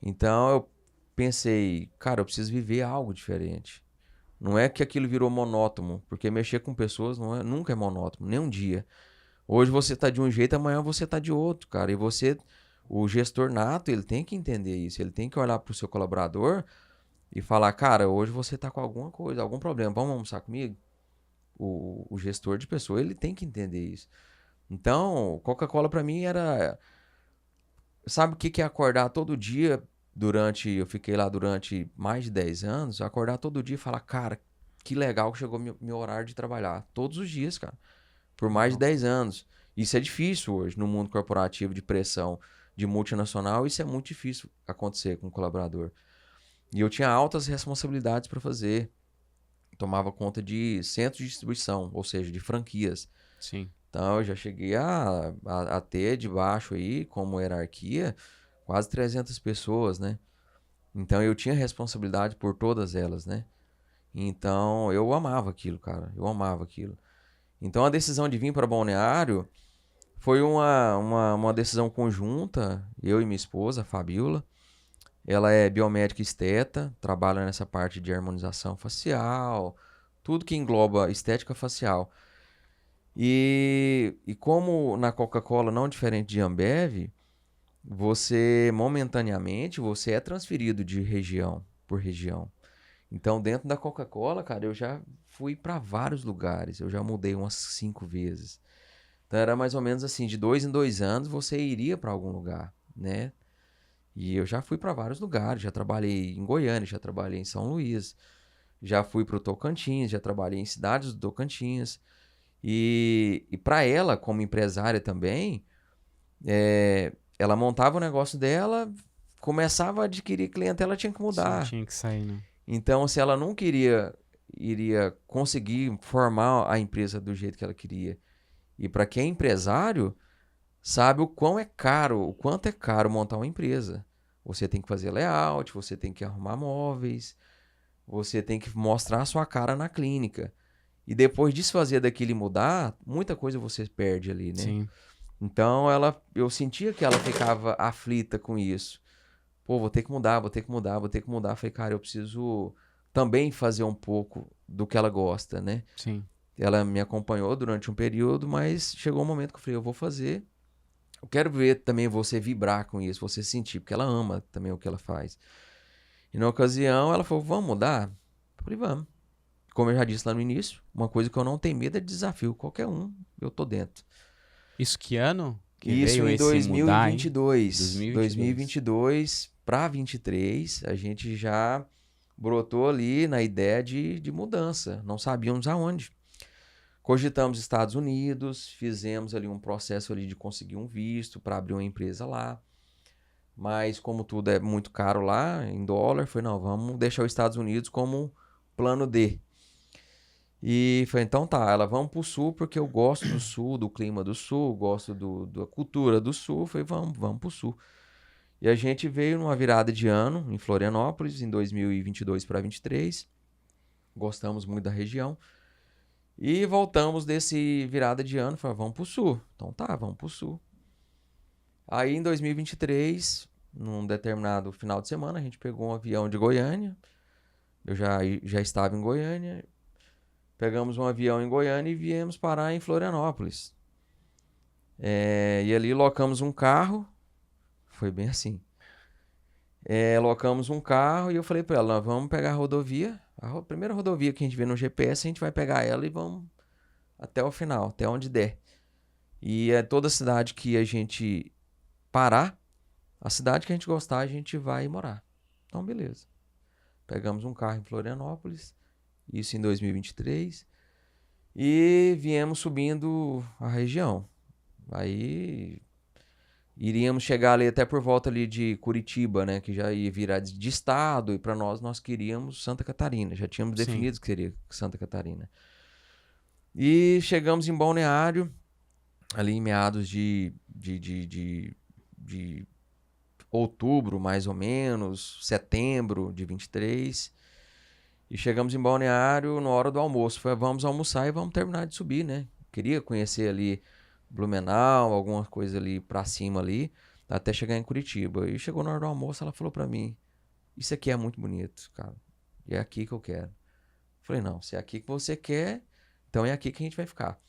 Então eu pensei, cara, eu preciso viver algo diferente. Não é que aquilo virou monótono, porque mexer com pessoas nunca é monótono, nem um dia. Hoje você tá de um jeito, amanhã você tá de outro, cara. E você, o gestor nato, ele tem que entender isso. Ele tem que olhar pro seu colaborador e falar, cara, hoje você tá com alguma coisa, algum problema, vamos almoçar comigo? O gestor de pessoa, ele tem que entender isso. Então, Coca-Cola pra mim era... Sabe o que é acordar todo dia eu fiquei lá durante mais de 10 anos, acordar todo dia e falar, cara, que legal que chegou meu horário de trabalhar. Todos os dias, cara. Por mais de 10 anos. Isso é difícil hoje no mundo corporativo de pressão de multinacional. Isso é muito difícil acontecer com um colaborador. E eu tinha altas responsabilidades para fazer. Tomava conta de centros de distribuição, ou seja, de franquias. Sim. Então eu já cheguei a ter debaixo aí, como hierarquia, quase 300 pessoas, né? Então eu tinha responsabilidade por todas elas, né? Então eu amava aquilo, cara. Eu amava aquilo. Então a decisão de vir para Balneário foi uma decisão conjunta, eu e minha esposa, a Fabiola. Ela é biomédica esteta, trabalha nessa parte de harmonização facial, tudo que engloba estética facial. E como na Coca-Cola, não diferente de Ambev, você momentaneamente você é transferido de região por região. Então, dentro da Coca-Cola, cara, eu já fui para vários lugares. Eu já mudei umas 5 vezes. Então, era mais ou menos assim, de 2 em 2 anos você iria para algum lugar, né? E eu já fui para vários lugares. Já trabalhei em Goiânia, já trabalhei em São Luís, já fui para o Tocantins, já trabalhei em cidades do Tocantins. E para ela, como empresária também, ela montava o negócio dela, começava a adquirir cliente, ela tinha que mudar. Sim, tinha que sair, né? Então, se ela não iria conseguir formar a empresa do jeito que ela queria. E para quem é empresário, sabe o quanto é caro montar uma empresa. Você tem que fazer layout, você tem que arrumar móveis, você tem que mostrar a sua cara na clínica. E depois desfazer daquilo e mudar, muita coisa você perde ali, né? Sim. Então, eu sentia que ela ficava aflita com isso. Pô, vou ter que mudar, vou ter que mudar, vou ter que mudar. Falei, cara, eu preciso também fazer um pouco do que ela gosta, né? Sim. Ela me acompanhou durante um período, mas chegou um momento que eu falei, eu vou fazer. Eu quero ver também você vibrar com isso, você sentir, porque ela ama também o que ela faz. E na ocasião, ela falou, vamos mudar? Eu falei, vamos. Como eu já disse lá no início, uma coisa que eu não tenho medo é de desafio. Qualquer um, eu tô dentro. Isso que ano que Isso veio em esse mudar, hein? 2022. 2022. 2022 para 23, a gente já brotou ali na ideia de mudança. Não sabíamos aonde. Cogitamos Estados Unidos, fizemos ali um processo ali de conseguir um visto para abrir uma empresa lá. Mas como tudo é muito caro lá, em dólar, foi não, vamos deixar os Estados Unidos como plano D. E foi, então tá, ela vamos pro sul porque eu gosto do sul, do clima do sul, gosto da cultura do sul. Foi, vamos pro sul. E a gente veio numa virada de ano em Florianópolis, em 2022 para 23. Gostamos muito da região. E voltamos desse virada de ano, falamos, vamos pro sul. Então tá, vamos pro sul. Aí em 2023, num determinado final de semana, a gente pegou um avião de Goiânia. Eu já estava em Goiânia. Pegamos um avião em Goiânia e viemos parar em Florianópolis. E ali locamos um carro. Foi bem assim. Locamos um carro e eu falei para ela, nós vamos pegar a rodovia. A primeira rodovia que a gente vê no GPS, a gente vai pegar ela e vamos até o final, até onde der. E é toda cidade que a gente parar, a cidade que a gente gostar, a gente vai morar. Então, beleza. Pegamos um carro em Florianópolis, isso em 2023, e viemos subindo a região. Aí iríamos chegar ali até por volta ali de Curitiba, né, que já ia virar de estado, e para nós queríamos Santa Catarina, já tínhamos Sim. definido que seria Santa Catarina. E chegamos em Balneário, ali em meados de outubro, mais ou menos, setembro de 23. E chegamos em Balneário na hora do almoço. Foi, vamos almoçar e vamos terminar de subir, né? Queria conhecer ali Blumenau, alguma coisa ali pra cima ali, até chegar em Curitiba. E chegou na hora do almoço, ela falou pra mim, isso aqui é muito bonito, cara. E é aqui que eu quero. Falei, não, se é aqui que você quer, então é aqui que a gente vai ficar.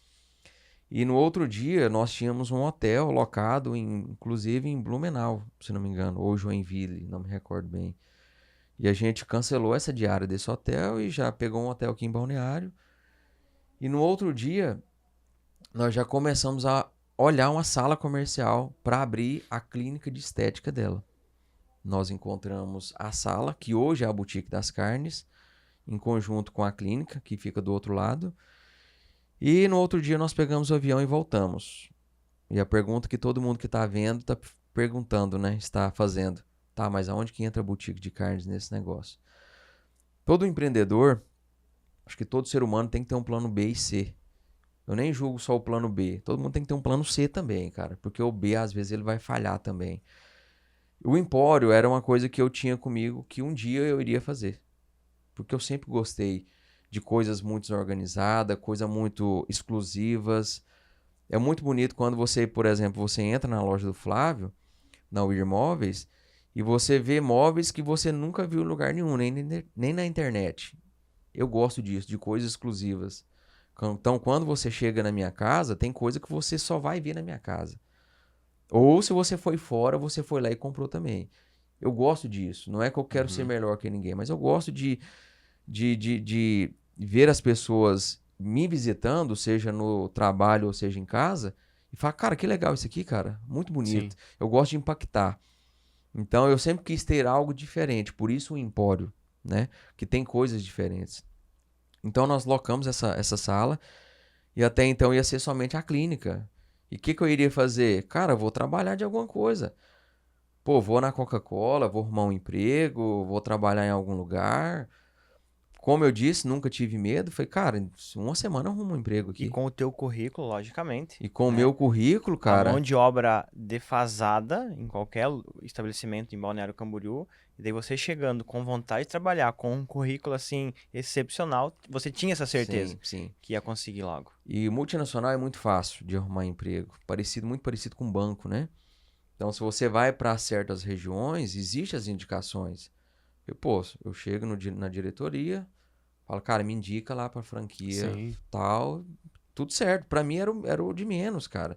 E no outro dia, nós tínhamos um hotel locado, inclusive em Blumenau, se não me engano, ou Joinville, não me recordo bem. E a gente cancelou essa diária desse hotel e já pegou um hotel aqui em Balneário. E no outro dia, nós já começamos a olhar uma sala comercial para abrir a clínica de estética dela. Nós encontramos a sala, que hoje é a Boutique das Carnes, em conjunto com a clínica, que fica do outro lado. E no outro dia nós pegamos o avião e voltamos. E a pergunta que todo mundo que está vendo está perguntando, né? Está fazendo. Tá, mas aonde que entra a boutique de carnes nesse negócio? Todo empreendedor, acho que todo ser humano tem que ter um plano B e C. Eu nem julgo só o plano B. Todo mundo tem que ter um plano C também, cara. Porque o B, às vezes, ele vai falhar também. O empório era uma coisa que eu tinha comigo que um dia eu iria fazer. Porque eu sempre gostei de coisas muito organizadas, coisas muito exclusivas. É muito bonito quando você, por exemplo, você entra na loja do Flávio, na Weir Móveis, e você vê móveis que você nunca viu em lugar nenhum, nem na internet. Eu gosto disso, de coisas exclusivas. Então, quando você chega na minha casa, tem coisa que você só vai ver na minha casa. Ou se você foi fora, você foi lá e comprou também. Eu gosto disso. Não é que eu quero ser melhor que ninguém, mas eu gosto de ver as pessoas me visitando, seja no trabalho ou seja em casa, e falar, cara, que legal isso aqui, cara. Muito bonito. Sim. Eu gosto de impactar. Então, eu sempre quis ter algo diferente. Por isso o empório, né? Que tem coisas diferentes. Então, nós locamos essa sala e até então ia ser somente a clínica. E o que eu iria fazer? Cara, eu vou trabalhar de alguma coisa. Pô, vou na Coca-Cola, vou arrumar um emprego, vou trabalhar em algum lugar. Como eu disse, nunca tive medo. Falei, cara, em uma semana eu arrumo um emprego aqui. E com o teu currículo, logicamente. E com o né? meu currículo, A cara, mão de obra defasada em qualquer estabelecimento em Balneário Camboriú. E daí você chegando com vontade de trabalhar com um currículo assim excepcional, você tinha essa certeza sim. que ia conseguir logo. E multinacional é muito fácil de arrumar emprego. Muito parecido com banco, né? Então, se você vai para certas regiões, existem as indicações. Eu chego na diretoria, falo, cara, me indica lá pra franquia Sim. tal, tudo certo. Pra mim era o de menos, cara.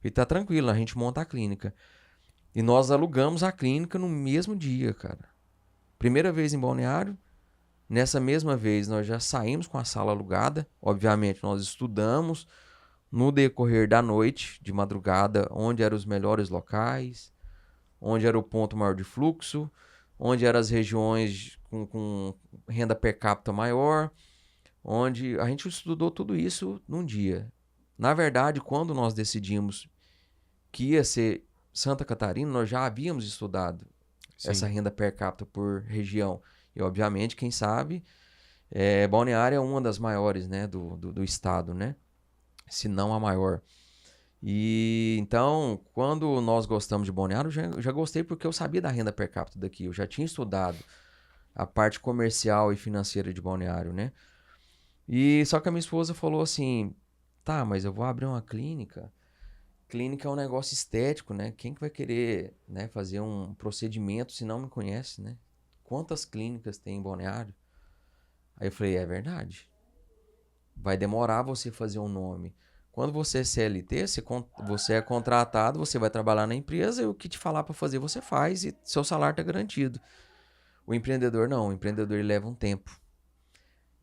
E tá tranquilo, a gente monta a clínica. E nós alugamos a clínica no mesmo dia, cara. Primeira vez em Balneário, nessa mesma vez nós já saímos com a sala alugada. Obviamente, nós estudamos no decorrer da noite, de madrugada, onde eram os melhores locais, onde era o ponto maior de fluxo, onde eram as regiões com renda per capita maior, onde a gente estudou tudo isso num dia. Na verdade, quando nós decidimos que ia ser Santa Catarina, nós já havíamos estudado essa renda per capita por região. E, obviamente, quem sabe, Balneário é uma das maiores, né, do estado, né? Se não a maior. E então, quando nós gostamos de Balneário, eu já gostei porque eu sabia da renda per capita daqui. Eu já tinha estudado a parte comercial e financeira de Balneário, né? E só que a minha esposa falou assim, tá, mas eu vou abrir uma clínica. Clínica é um negócio estético, né? Quem que vai querer, né, fazer um procedimento se não me conhece, né? Quantas clínicas tem em Balneário? Aí eu falei, é verdade. Vai demorar você fazer um nome. Quando você é CLT, você é contratado, você vai trabalhar na empresa e o que te falar para fazer você faz e seu salário está garantido. O empreendedor não, o empreendedor ele leva um tempo.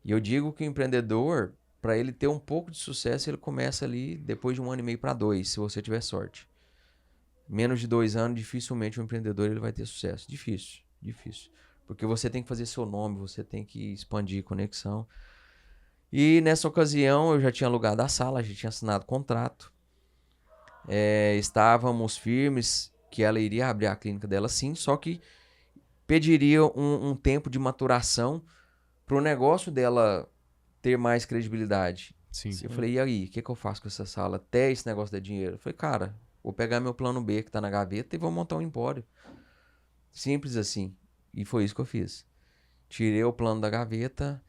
E eu digo que o empreendedor, para ele ter um pouco de sucesso, ele começa ali depois de 1 ano e meio para 2, se você tiver sorte. Menos de 2 anos, dificilmente um empreendedor ele vai ter sucesso. Difícil, difícil. Porque você tem que fazer seu nome, você tem que expandir conexão. E nessa ocasião eu já tinha alugado a sala, já tinha assinado contrato. Estávamos firmes que ela iria abrir a clínica dela sim, só que pediria um tempo de maturação para o negócio dela ter mais credibilidade. Sim. Eu falei, e aí, o que eu faço com essa sala até esse negócio dar dinheiro? Eu falei, cara, vou pegar meu plano B que tá na gaveta e vou montar um empório. Simples assim. E foi isso que eu fiz. Tirei o plano da gaveta,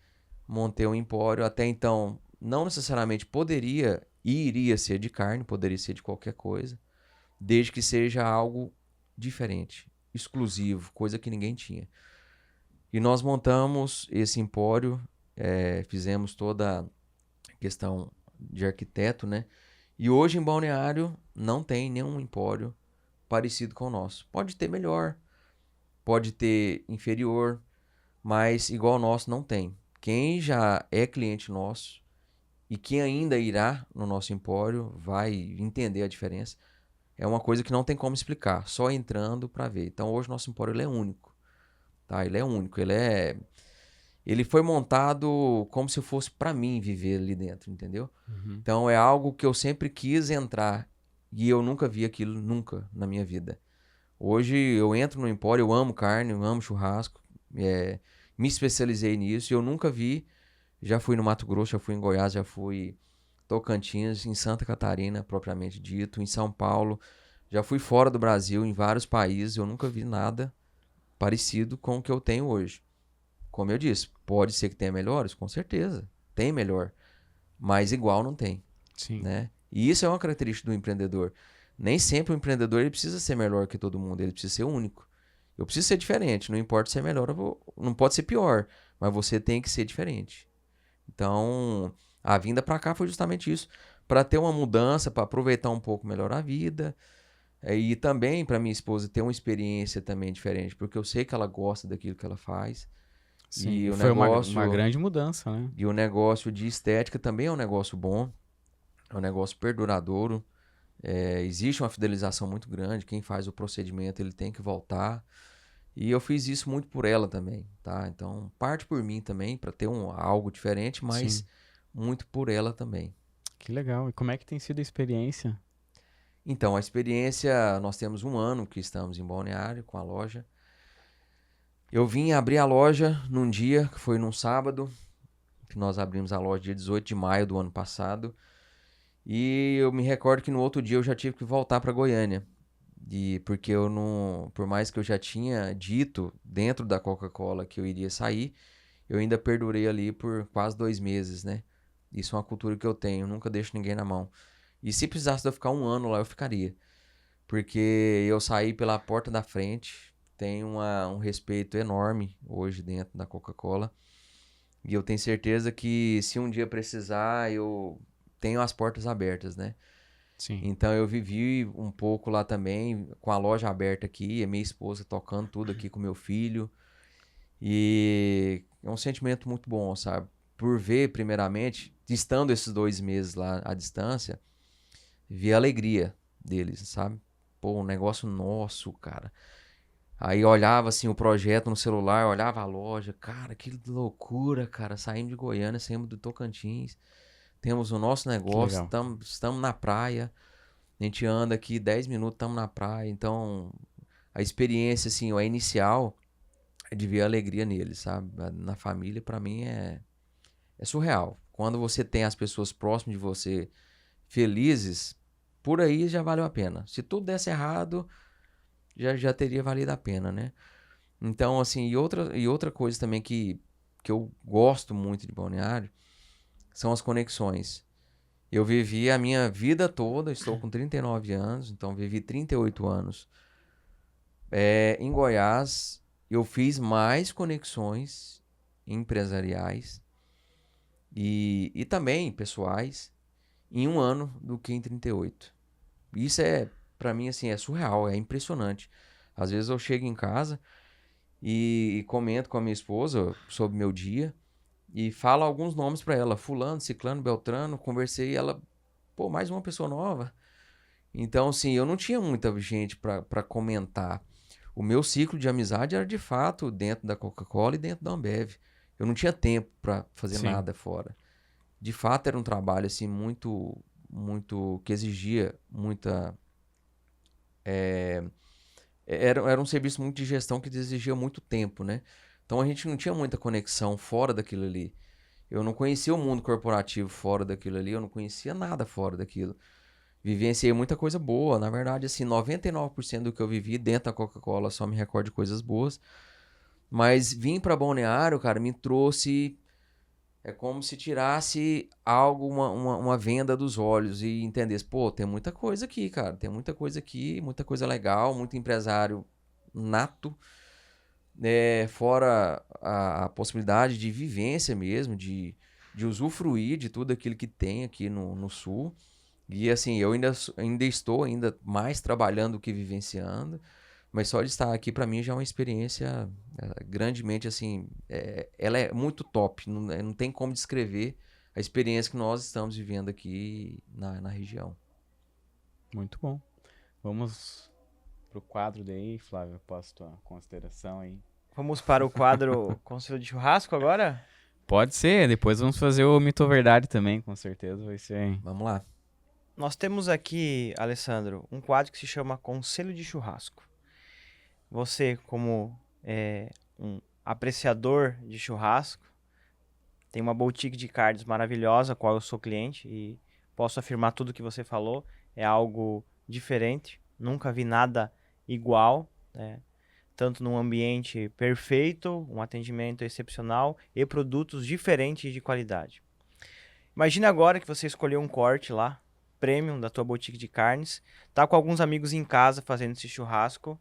montei um empório. Até então, não necessariamente poderia e iria ser de carne, poderia ser de qualquer coisa, desde que seja algo diferente, exclusivo, coisa que ninguém tinha. E nós montamos esse empório, fizemos toda a questão de arquiteto, né? E hoje em Balneário não tem nenhum empório parecido com o nosso. Pode ter melhor, pode ter inferior, mas igual ao nosso não tem. Quem já é cliente nosso e quem ainda irá no nosso empório vai entender a diferença. É uma coisa que não tem como explicar, só entrando para ver. Então hoje nosso empório ele é único, tá? Ele é único, ele foi montado como se fosse para mim viver ali dentro, entendeu? Uhum. Então é algo que eu sempre quis entrar e eu nunca vi aquilo, nunca na minha vida. Hoje eu entro no empório, eu amo carne, eu amo churrasco, me especializei nisso e eu nunca vi. Já fui no Mato Grosso, já fui em Goiás, já fui em Tocantins, em Santa Catarina, propriamente dito, em São Paulo. Já fui fora do Brasil, em vários países, eu nunca vi nada parecido com o que eu tenho hoje. Como eu disse, pode ser que tenha melhores, com certeza, tem melhor, mas igual não tem, Sim. né? E isso é uma característica do empreendedor. Nem sempre o empreendedor ele precisa ser melhor que todo mundo, ele precisa ser único. Eu preciso ser diferente, não importa ser melhor, não pode ser pior, mas você tem que ser diferente. Então, a vinda para cá foi justamente isso, para ter uma mudança, para aproveitar um pouco melhor a vida, e também para minha esposa ter uma experiência também diferente, porque eu sei que ela gosta daquilo que ela faz. Sim. E o Foi negócio, uma grande mudança, né? e o negócio de estética também é um negócio bom, é um negócio perduradouro. Existe uma fidelização muito grande, quem faz o procedimento ele tem que voltar. E eu fiz isso muito por ela também, tá? Então, parte por mim também, para ter algo diferente, mas Sim. muito por ela também. Que legal. E como é que tem sido a experiência? Então, a experiência, nós temos 1 ano que estamos em Balneário com a loja. Eu vim abrir a loja num dia, que foi num sábado, que nós abrimos a loja dia 18 de maio do ano passado. E eu me recordo que no outro dia eu já tive que voltar para Goiânia. Porque eu não, por mais que eu já tinha dito dentro da Coca-Cola que eu iria sair, eu ainda perdurei ali por quase 2 meses, né? Isso é uma cultura que eu tenho, nunca deixo ninguém na mão. E se precisasse de eu ficar 1 ano lá, eu ficaria. Porque eu saí pela porta da frente, tenho um respeito enorme hoje dentro da Coca-Cola. E eu tenho certeza que se um dia precisar, eu tenho as portas abertas, né? Sim. Então eu vivi um pouco lá também, com a loja aberta aqui, a minha esposa tocando tudo aqui com meu filho. E é um sentimento muito bom, sabe? Por ver, primeiramente, estando esses 2 meses lá à distância, ver a alegria deles, sabe? Pô, um negócio nosso, cara. Aí eu olhava assim o projeto no celular, olhava a loja, cara, que loucura, cara. Saímos de Goiânia, saímos do Tocantins, temos o nosso Que negócio, legal. estamos na praia. A gente anda aqui 10 minutos, estamos na praia. Então, a experiência, assim, a inicial é de ver a alegria neles, sabe? Na família, pra mim, é surreal. Quando você tem as pessoas próximas de você felizes, por aí já valeu a pena. Se tudo desse errado, já teria valido a pena, né? Então, assim, e outra coisa também que eu gosto muito de Balneário são as conexões. Eu vivi a minha vida toda, estou com 39 anos, então vivi 38 anos. Em Goiás, eu fiz mais conexões empresariais e também pessoais em 1 ano do que em 38. Isso pra mim, assim, é surreal, é impressionante. Às vezes eu chego em casa e comento com a minha esposa sobre meu dia e fala alguns nomes para ela, fulano, ciclano, beltrano, conversei e ela, pô, mais uma pessoa nova. Então, assim, eu não tinha muita gente para comentar. O meu ciclo de amizade era, de fato, dentro da Coca-Cola e dentro da Ambev. Eu não tinha tempo para fazer Sim. nada fora. De fato, era um trabalho, assim, muito, que exigia muita... Era um serviço muito de gestão que exigia muito tempo, né? Então, a gente não tinha muita conexão fora daquilo ali. Eu não conhecia o mundo corporativo fora daquilo ali, eu não conhecia nada fora daquilo. Vivenciei muita coisa boa. Na verdade, assim, 99% do que eu vivi dentro da Coca-Cola só me recordo de coisas boas. Mas vim para Balneário, cara, me trouxe... É como se tirasse algo, uma venda dos olhos e entendesse, pô, tem muita coisa aqui, cara. Tem muita coisa aqui, muita coisa legal, muito empresário nato. Fora a possibilidade de vivência mesmo, de usufruir de tudo aquilo que tem aqui no Sul. E assim, eu ainda estou mais trabalhando do que vivenciando, mas só de estar aqui para mim já é uma experiência grandemente assim, ela é muito top, não tem como descrever a experiência que nós estamos vivendo aqui na região. Muito bom. Vamos pro quadro daí, Flávio, após tua consideração aí. Vamos para o quadro Conselho de Churrasco agora? Pode ser, depois vamos fazer o Mito ou Verdade também, com certeza vai ser. Vamos lá. Nós temos aqui, Alessandro, um quadro que se chama Conselho de Churrasco. Você, como um apreciador de churrasco, tem uma boutique de carnes maravilhosa, a qual eu sou cliente e posso afirmar tudo que você falou. É algo diferente, nunca vi nada igual, né? Tanto num ambiente perfeito, um atendimento excepcional e produtos diferentes e de qualidade. Imagina agora que você escolheu um corte lá, premium da tua boutique de carnes, tá com alguns amigos em casa fazendo esse churrasco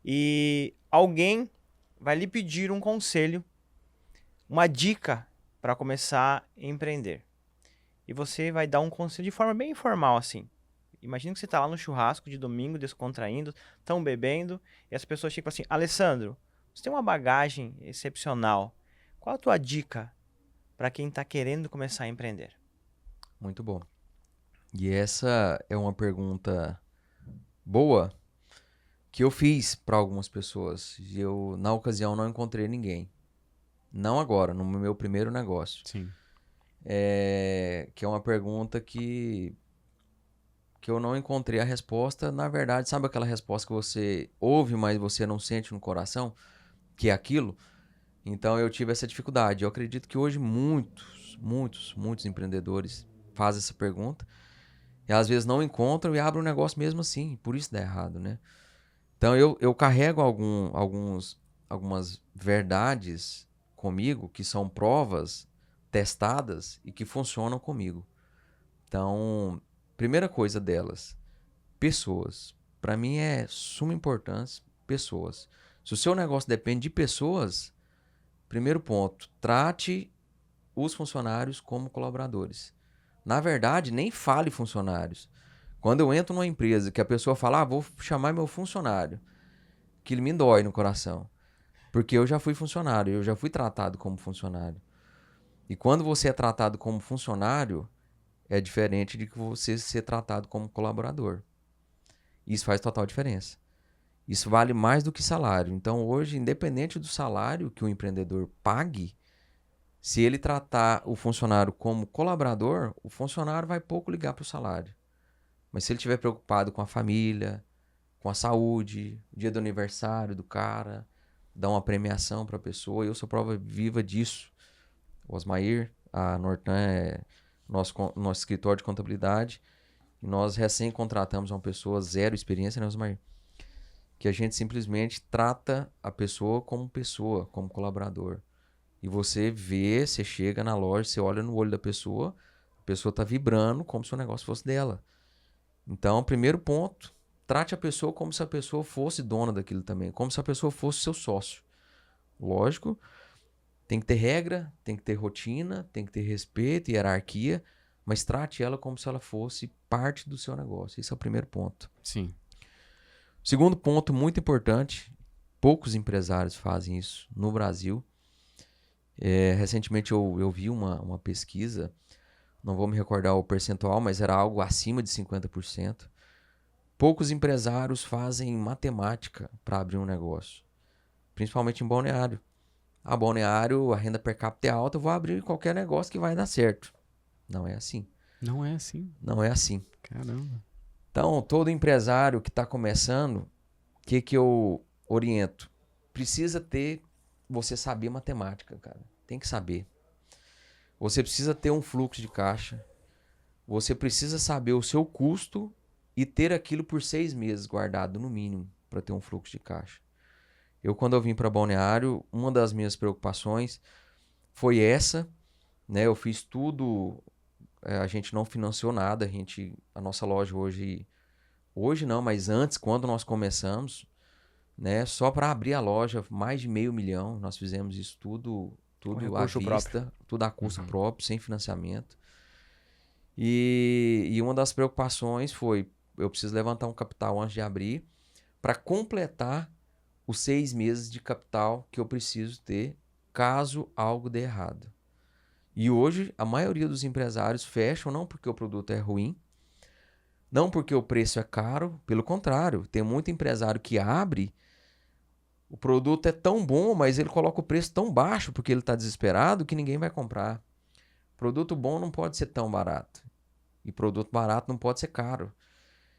e alguém vai lhe pedir um conselho, uma dica para começar a empreender. E você vai dar um conselho de forma bem informal assim. Imagina que você está lá no churrasco de domingo, descontraindo, estão bebendo, e as pessoas chegam assim, Alessandro, você tem uma bagagem excepcional. Qual a tua dica para quem está querendo começar a empreender? Muito bom. E essa é uma pergunta boa que eu fiz para algumas pessoas. E eu, na ocasião, não encontrei ninguém. Não agora, no meu primeiro negócio. Sim. Que é uma pergunta que eu não encontrei a resposta. Na verdade, sabe aquela resposta que você ouve, mas você não sente no coração? Que é aquilo? Então, eu tive essa dificuldade. Eu acredito que hoje muitos empreendedores fazem essa pergunta. E às vezes não encontram e abrem um negócio mesmo assim. Por isso dá errado, né? Então, eu carrego algumas verdades comigo que são provas testadas e que funcionam comigo. Então, primeira coisa delas, pessoas. Para mim é suma importância, pessoas. Se o seu negócio depende de pessoas, primeiro ponto, trate os funcionários como colaboradores. Na verdade, nem fale funcionários. Quando eu entro numa empresa que a pessoa fala, vou chamar meu funcionário, que ele me dói no coração. Porque eu já fui funcionário, eu já fui tratado como funcionário. E quando você é tratado como funcionário, é diferente de que você ser tratado como colaborador. Isso faz total diferença. Isso vale mais do que salário. Então, hoje, independente do salário que o empreendedor pague, se ele tratar o funcionário como colaborador, o funcionário vai pouco ligar para o salário. Mas se ele estiver preocupado com a família, com a saúde, dia do aniversário do cara, dar uma premiação para a pessoa, eu sou prova viva disso. O Osmair, a Nortan é nosso escritório de contabilidade, e nós recém contratamos uma pessoa zero experiência, né, Osmair? Que a gente simplesmente trata a pessoa, como colaborador. E você vê, você chega na loja, você olha no olho da pessoa, a pessoa está vibrando como se o negócio fosse dela. Então, primeiro ponto, trate a pessoa como se a pessoa fosse dona daquilo também, como se a pessoa fosse seu sócio. Lógico, tem que ter regra, tem que ter rotina, tem que ter respeito e hierarquia, mas trate ela como se ela fosse parte do seu negócio. Esse é o primeiro ponto. Sim. Segundo ponto muito importante, poucos empresários fazem isso no Brasil, Recentemente eu vi uma pesquisa, não vou me recordar o percentual, mas era algo acima de 50%. Poucos empresários fazem matemática para abrir um negócio, principalmente em Balneário. Balneário, a renda per capita é alta, eu vou abrir qualquer negócio que vai dar certo. Não é assim. Não é assim. Não é assim. Caramba. Então, todo empresário que está começando, o que eu oriento? Precisa você saber matemática, cara. Tem que saber. Você precisa ter um fluxo de caixa. Você precisa saber o seu custo e ter aquilo por 6 meses guardado, no mínimo, para ter um fluxo de caixa. Quando eu vim para Balneário, uma das minhas preocupações foi essa, né? Eu fiz tudo, a gente não financiou nada, a nossa loja hoje não, mas antes, quando nós começamos, né? Só para abrir a loja, mais de R$500 mil, nós fizemos isso tudo à recurso vista, próprio. tudo a custo próprio, sem financiamento. E uma das preocupações foi, eu preciso levantar um capital antes de abrir para completar os 6 meses de capital que eu preciso ter caso algo dê errado. E hoje, a maioria dos empresários fecham não porque o produto é ruim, não porque o preço é caro, pelo contrário, tem muito empresário que abre, o produto é tão bom, mas ele coloca o preço tão baixo porque ele está desesperado que ninguém vai comprar. Produto bom não pode ser tão barato. E produto barato não pode ser caro.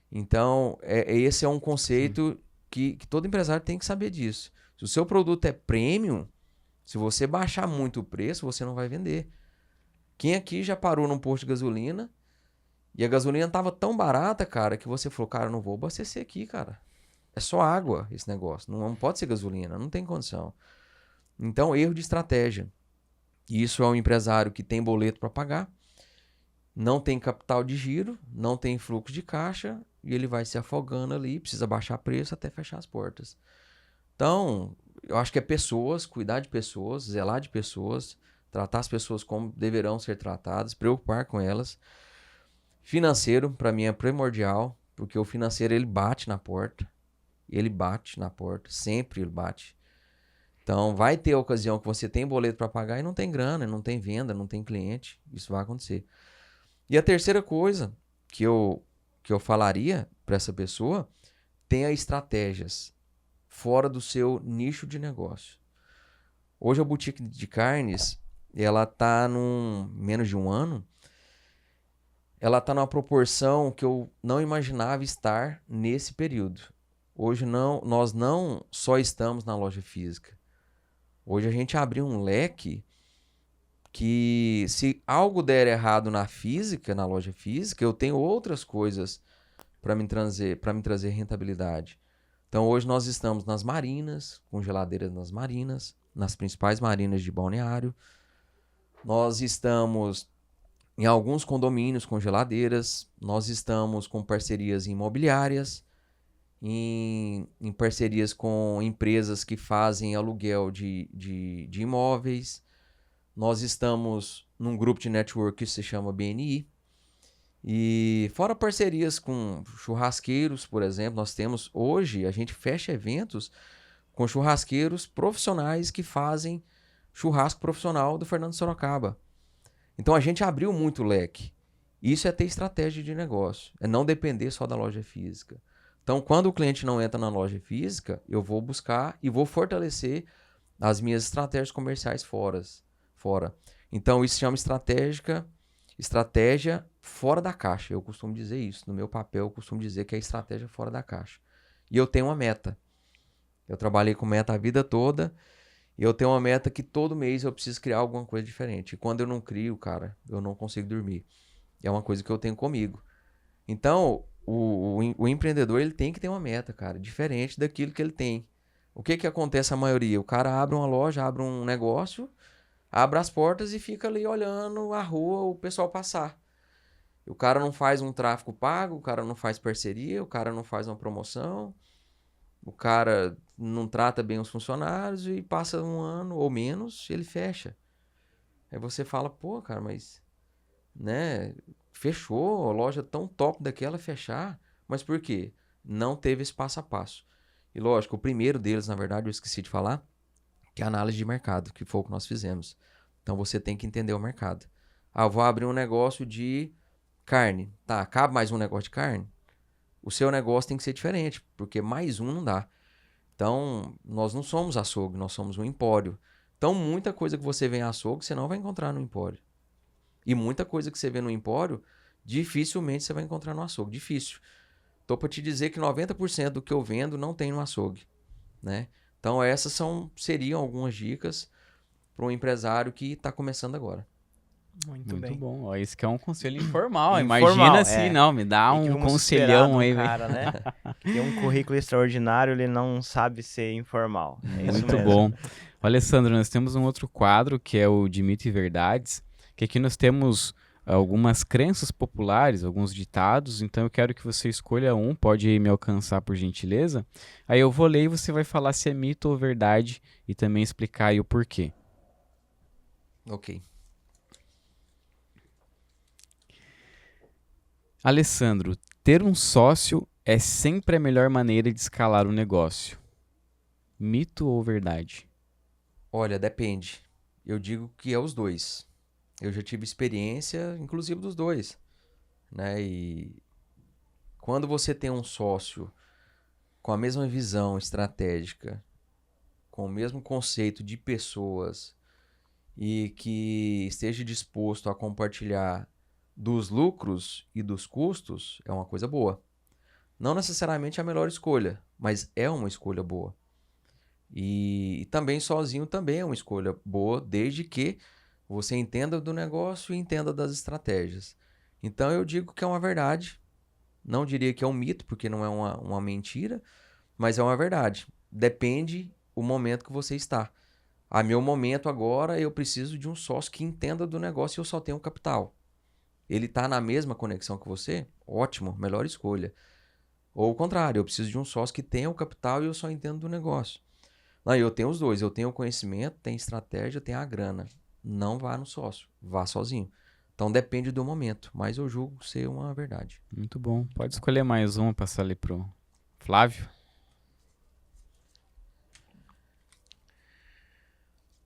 Então, esse é um conceito que todo empresário tem que saber disso. Se o seu produto é premium, se você baixar muito o preço, você não vai vender. Quem aqui já parou num posto de gasolina e a gasolina estava tão barata, cara, que você falou, cara, não vou abastecer aqui, cara. É só água esse negócio. Não pode ser gasolina, não tem condição. Então, erro de estratégia. Isso é um empresário que tem boleto para pagar, não tem capital de giro, não tem fluxo de caixa e ele vai se afogando ali, precisa baixar preço até fechar as portas. Então, eu acho que é pessoas, cuidar de pessoas, zelar de pessoas, tratar as pessoas como deverão ser tratadas, preocupar com elas. Financeiro, para mim, é primordial, porque o financeiro ele bate na porta, sempre ele bate. Então, vai ter ocasião que você tem boleto para pagar e não tem grana, não tem venda, não tem cliente, isso vai acontecer. E a terceira coisa que eu falaria para essa pessoa, tenha estratégias fora do seu nicho de negócio. Hoje a boutique de carnes, ela está menos de um ano, ela está numa proporção que eu não imaginava estar nesse período. Hoje nós não só estamos na loja física. Hoje a gente abriu um leque que se algo der errado na loja física, eu tenho outras coisas para me trazer rentabilidade. Então hoje nós estamos nas marinas, com geladeiras nas marinas, nas principais marinas de Balneário. Nós estamos em alguns condomínios com geladeiras, nós estamos com parcerias imobiliárias, em parcerias com empresas que fazem aluguel de imóveis. Nós estamos num grupo de network que se chama BNI. E fora parcerias com churrasqueiros, por exemplo, hoje a gente fecha eventos com churrasqueiros profissionais que fazem churrasco profissional do Fernando Sorocaba. Então a gente abriu muito leque. Isso é ter estratégia de negócio, é não depender só da loja física. Então quando o cliente não entra na loja física, eu vou buscar e vou fortalecer as minhas estratégias comerciais fora. Então isso se chama estratégia fora da caixa. Eu costumo dizer isso. No meu papel, eu costumo dizer que é estratégia fora da caixa. E eu tenho uma meta. Eu trabalhei com meta a vida toda. E eu tenho uma meta que todo mês eu preciso criar alguma coisa diferente. E quando eu não crio, cara, eu não consigo dormir. É uma coisa que eu tenho comigo. Então, o empreendedor, ele tem que ter uma meta, cara, diferente daquilo que ele tem. O que acontece a maioria? O cara abre uma loja, abre um negócio, abre as portas e fica ali olhando a rua, o pessoal passar. O cara não faz um tráfego pago, o cara não faz parceria, o cara não faz uma promoção, o cara não trata bem os funcionários e passa um ano ou menos, ele fecha. Aí você fala, pô, cara, mas, né, fechou, a loja tão top daquela fechar, mas por quê? Não teve esse passo a passo. E lógico, o primeiro deles, na verdade, eu esqueci de falar, que é a análise de mercado, que foi o que nós fizemos. Então você tem que entender o mercado. Ah, eu vou abrir um negócio de carne. Tá, cabe mais um negócio de carne? O seu negócio tem que ser diferente, porque mais um não dá. Então, nós não somos açougue, nós somos um empório. Então, muita coisa que você vê em açougue, você não vai encontrar no empório. E muita coisa que você vê no empório, dificilmente você vai encontrar no açougue. Difícil. Tô para te dizer que 90% do que eu vendo não tem no açougue, né? Então, essas seriam algumas dicas para um empresário que está começando agora. Muito bem. bom. Ó, isso que é um conselho informal. Informal, Imagina se, é. não, me dá E que um vamos esperar de conselhão um aí, velho. cara, né? Que tem um currículo extraordinário, ele não sabe ser informal. É isso Muito mesmo. bom. Ó, Alessandro, nós temos um outro quadro que é o de mito e verdades, que aqui nós temos algumas crenças populares, alguns ditados, então eu quero que você escolha um, pode me alcançar por gentileza. Aí eu vou ler e você vai falar se é mito ou verdade e também explicar aí o porquê. Ok. Alessandro, ter um sócio é sempre a melhor maneira de escalar o negócio. Mito ou verdade? Olha, depende. Eu digo que é os dois. Eu já tive experiência, inclusive, dos dois, né? E quando você tem um sócio com a mesma visão estratégica, com o mesmo conceito de pessoas e que esteja disposto a compartilhar dos lucros e dos custos, é uma coisa boa. Não necessariamente a melhor escolha, mas é uma escolha boa. E também sozinho também é uma escolha boa, desde que você entenda do negócio e entenda das estratégias. Então eu digo que é uma verdade. Não diria que é um mito, porque não é uma mentira, mas é uma verdade. Depende o momento que você está. A meu momento agora, eu preciso de um sócio que entenda do negócio e eu só tenho capital. Ele está na mesma conexão que você? Ótimo, melhor escolha. Ou o contrário, eu preciso de um sócio que tenha o capital e eu só entendo do negócio. Não, eu tenho os dois. Eu tenho o conhecimento, tenho estratégia, tenho a grana. Não vá no sócio, vá sozinho. Então depende do momento, mas eu julgo ser uma verdade. Muito bom. Pode escolher mais uma, passar ali pro Flávio.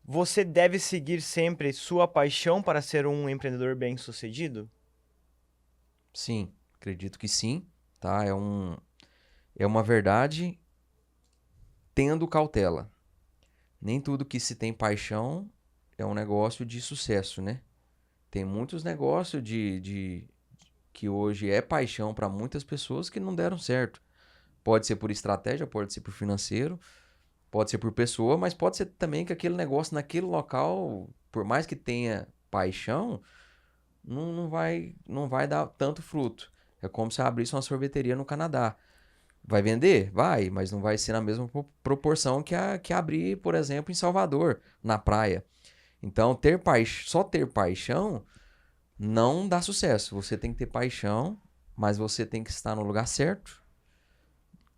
Você deve seguir sempre sua paixão para ser um empreendedor bem-sucedido? Sim, acredito que sim, tá? É uma verdade tendo cautela. Nem tudo que se tem paixão é um negócio de sucesso, né? Tem muitos negócios que hoje é paixão para muitas pessoas que não deram certo. Pode ser por estratégia, pode ser por financeiro, pode ser por pessoa, mas pode ser também que aquele negócio naquele local, por mais que tenha paixão, não vai dar tanto fruto. É como se abrisse uma sorveteria no Canadá. Vai vender? Vai, mas não vai ser na mesma proporção que abrir, por exemplo, em Salvador, na praia. Então, só ter paixão não dá sucesso. Você tem que ter paixão, mas você tem que estar no lugar certo,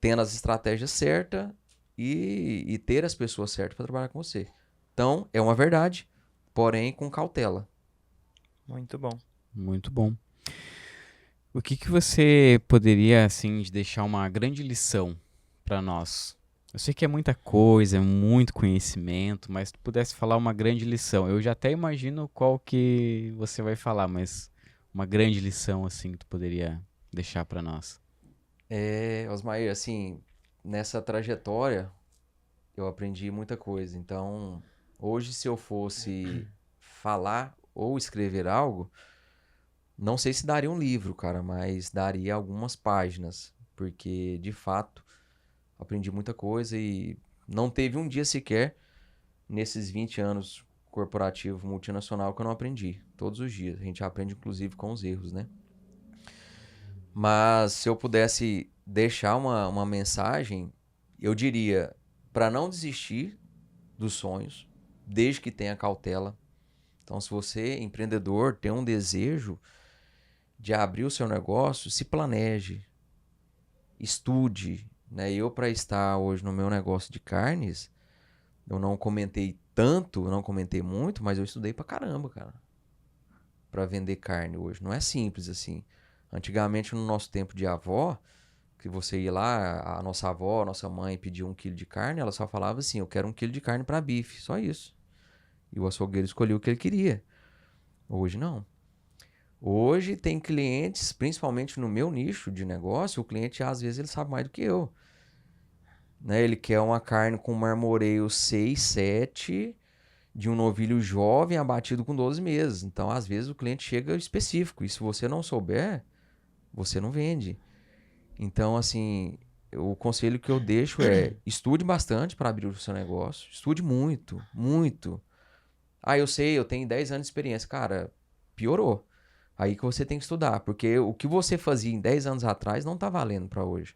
tendo as estratégias certas e ter as pessoas certas para trabalhar com você. Então, é uma verdade, porém com cautela. Muito bom. Muito bom. O que você poderia, assim, de deixar uma grande lição para nós? Eu sei que é muita coisa, é muito conhecimento, mas se tu pudesse falar uma grande lição, eu já até imagino qual que você vai falar, mas uma grande lição, assim, que tu poderia deixar para nós. Osmair, assim, nessa trajetória eu aprendi muita coisa. Então, hoje se eu fosse falar ou escrever algo, não sei se daria um livro, cara, mas daria algumas páginas, porque de fato aprendi muita coisa e não teve um dia sequer nesses 20 anos corporativo multinacional que eu não aprendi. Todos os dias. A gente aprende inclusive com os erros, né? Mas se eu pudesse deixar uma mensagem, eu diria para não desistir dos sonhos, desde que tenha cautela. Então, se você, empreendedor, tem um desejo de abrir o seu negócio, se planeje, estude, né? Eu, para estar hoje no meu negócio de carnes, eu não comentei tanto, não comentei muito, mas eu estudei pra caramba, cara, para vender carne hoje. Não é simples assim. Antigamente, no nosso tempo de avó, que você ia lá, a nossa avó, a nossa mãe pedia 1 quilo de carne, ela só falava assim, eu quero 1 quilo de carne para bife, só isso. E o açougueiro escolhia o que ele queria. Hoje não. Hoje tem clientes, principalmente no meu nicho de negócio, o cliente às vezes ele sabe mais do que eu. Né? Ele quer uma carne com marmoreio 6, 7, de um novilho jovem abatido com 12 meses. Então, às vezes, o cliente chega específico. E se você não souber, você não vende. Então, assim, o conselho que eu deixo é estude bastante para abrir o seu negócio. Estude muito, muito. Ah, eu sei, eu tenho 10 anos de experiência. Cara, piorou. Aí que você tem que estudar, porque o que você fazia em 10 anos atrás não está valendo para hoje.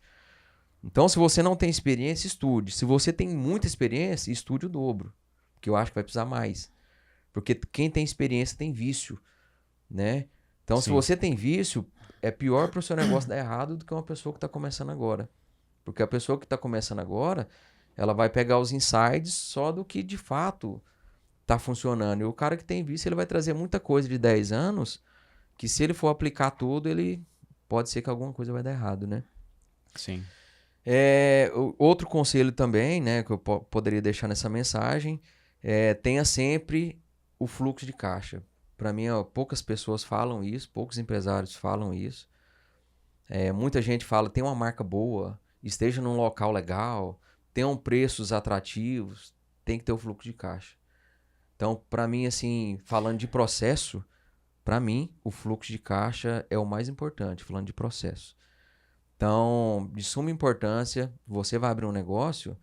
Então, se você não tem experiência, estude. Se você tem muita experiência, estude o dobro, porque eu acho que vai precisar mais. Porque quem tem experiência tem vício, né? Então, se Sim. você tem vício, é pior para o seu negócio dar errado do que uma pessoa que está começando agora. Porque a pessoa que está começando agora, ela vai pegar os insights só do que de fato está funcionando. E o cara que tem vício, ele vai trazer muita coisa de 10 anos, que se ele for aplicar tudo, ele pode ser que alguma coisa vai dar errado, né? Sim. Outro conselho também, né, que eu poderia deixar nessa mensagem, tenha sempre o fluxo de caixa. Para mim, poucas pessoas falam isso, poucos empresários falam isso. Muita gente fala, tem uma marca boa, esteja num local legal, tenham preços atrativos, tem que ter o fluxo de caixa. Então, para mim, assim, falando de processo, para mim, o fluxo de caixa é o mais importante, falando de processo. Então, de suma importância, você vai abrir um negócio,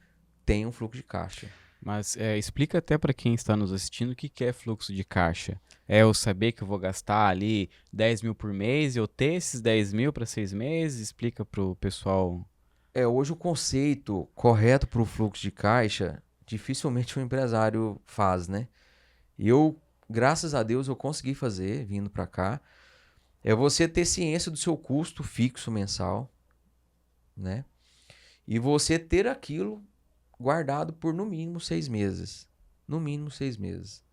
tem um fluxo de caixa. Mas explica até para quem está nos assistindo o que que é fluxo de caixa. É eu saber que eu vou gastar ali 10 mil por mês e eu ter esses 10 mil para 6 meses? Explica pro pessoal. Hoje o conceito correto para o fluxo de caixa, dificilmente um empresário faz, né? Eu, graças a Deus, eu consegui fazer, vindo para cá. É você ter ciência do seu custo fixo mensal, né? E você ter aquilo guardado por no mínimo 6 meses. No mínimo 6 meses.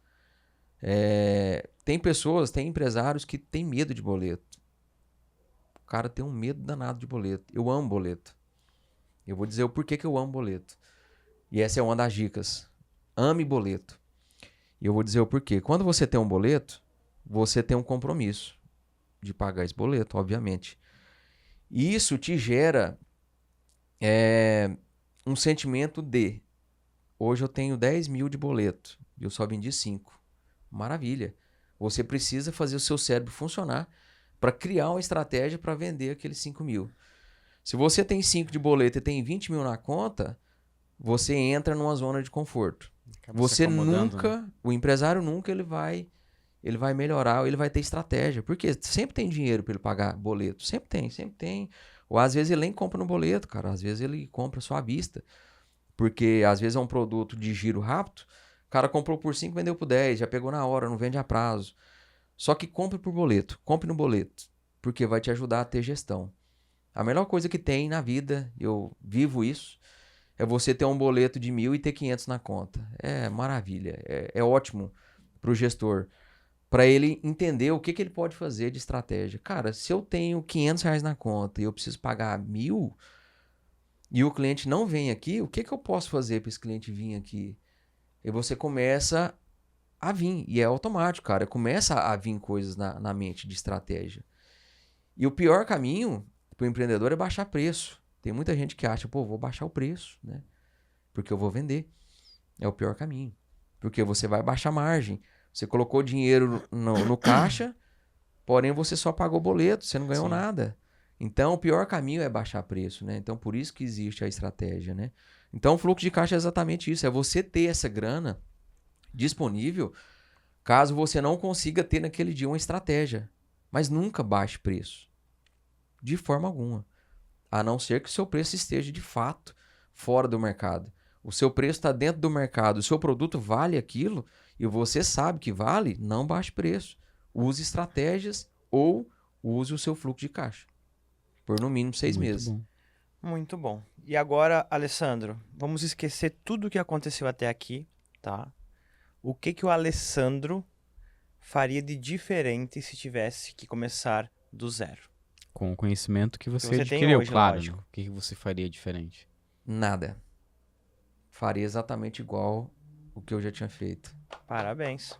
Tem pessoas, tem empresários que têm medo de boleto. O cara tem um medo danado de boleto. Eu amo boleto. Eu vou dizer o porquê que eu amo boleto. E essa é uma das dicas. Ame boleto. E eu vou dizer o porquê. Quando você tem um boleto, você tem um compromisso de pagar esse boleto, obviamente. E isso te gera um sentimento de hoje eu tenho 10 mil de boleto e eu só vendi 5. Maravilha. Você precisa fazer o seu cérebro funcionar para criar uma estratégia para vender aqueles 5 mil. Se você tem 5 de boleto e tem 20 mil na conta, você entra numa zona de conforto. Acaba se acomodando, né? O empresário nunca ele vai melhorar, ele vai ter estratégia. Porque sempre tem dinheiro para ele pagar boleto. Sempre tem. Ou às vezes ele nem compra no boleto, cara. Às vezes ele compra só à vista. Porque às vezes é um produto de giro rápido. O cara comprou por 5, vendeu por 10, já pegou na hora, não vende a prazo. Só que compre por boleto. Compre no boleto. Porque vai te ajudar a ter gestão. A melhor coisa que tem na vida, eu vivo isso, é você ter um boleto de 1.000 e ter 500 na conta. É maravilha. É ótimo para o gestor. Para ele entender o que ele pode fazer de estratégia. Cara, se eu tenho R$ 500 na conta e eu preciso pagar 1.000 e o cliente não vem aqui, o que eu posso fazer para esse cliente vir aqui? E você começa a vir. E é automático, cara. Começa a vir coisas na mente de estratégia. E o pior caminho para o empreendedor é baixar preço. Tem muita gente que acha, vou baixar o preço, né? Porque eu vou vender. É o pior caminho. Porque você vai baixar margem. Você colocou dinheiro no caixa, porém você só pagou boleto, você não ganhou nada. Então, o pior caminho é baixar preço, né? Então, por isso que existe a estratégia, né? Então, o fluxo de caixa é exatamente isso. É você ter essa grana disponível caso você não consiga ter naquele dia uma estratégia. Mas nunca baixe preço. De forma alguma. A não ser que o seu preço esteja, de fato, fora do mercado. O seu preço está dentro do mercado. O seu produto vale aquilo e você sabe que vale, não baixe preço. Use estratégias ou use o seu fluxo de caixa. Por no mínimo 6 meses. Bom. Muito bom. E agora, Alessandro, vamos esquecer tudo o que aconteceu até aqui, tá? O que o Alessandro faria de diferente se tivesse que começar do zero? Com o conhecimento que você você tem adquiriu, hoje, claro. lógico. Né? O que você faria diferente? Nada. Faria exatamente igual o que eu já tinha feito. Parabéns.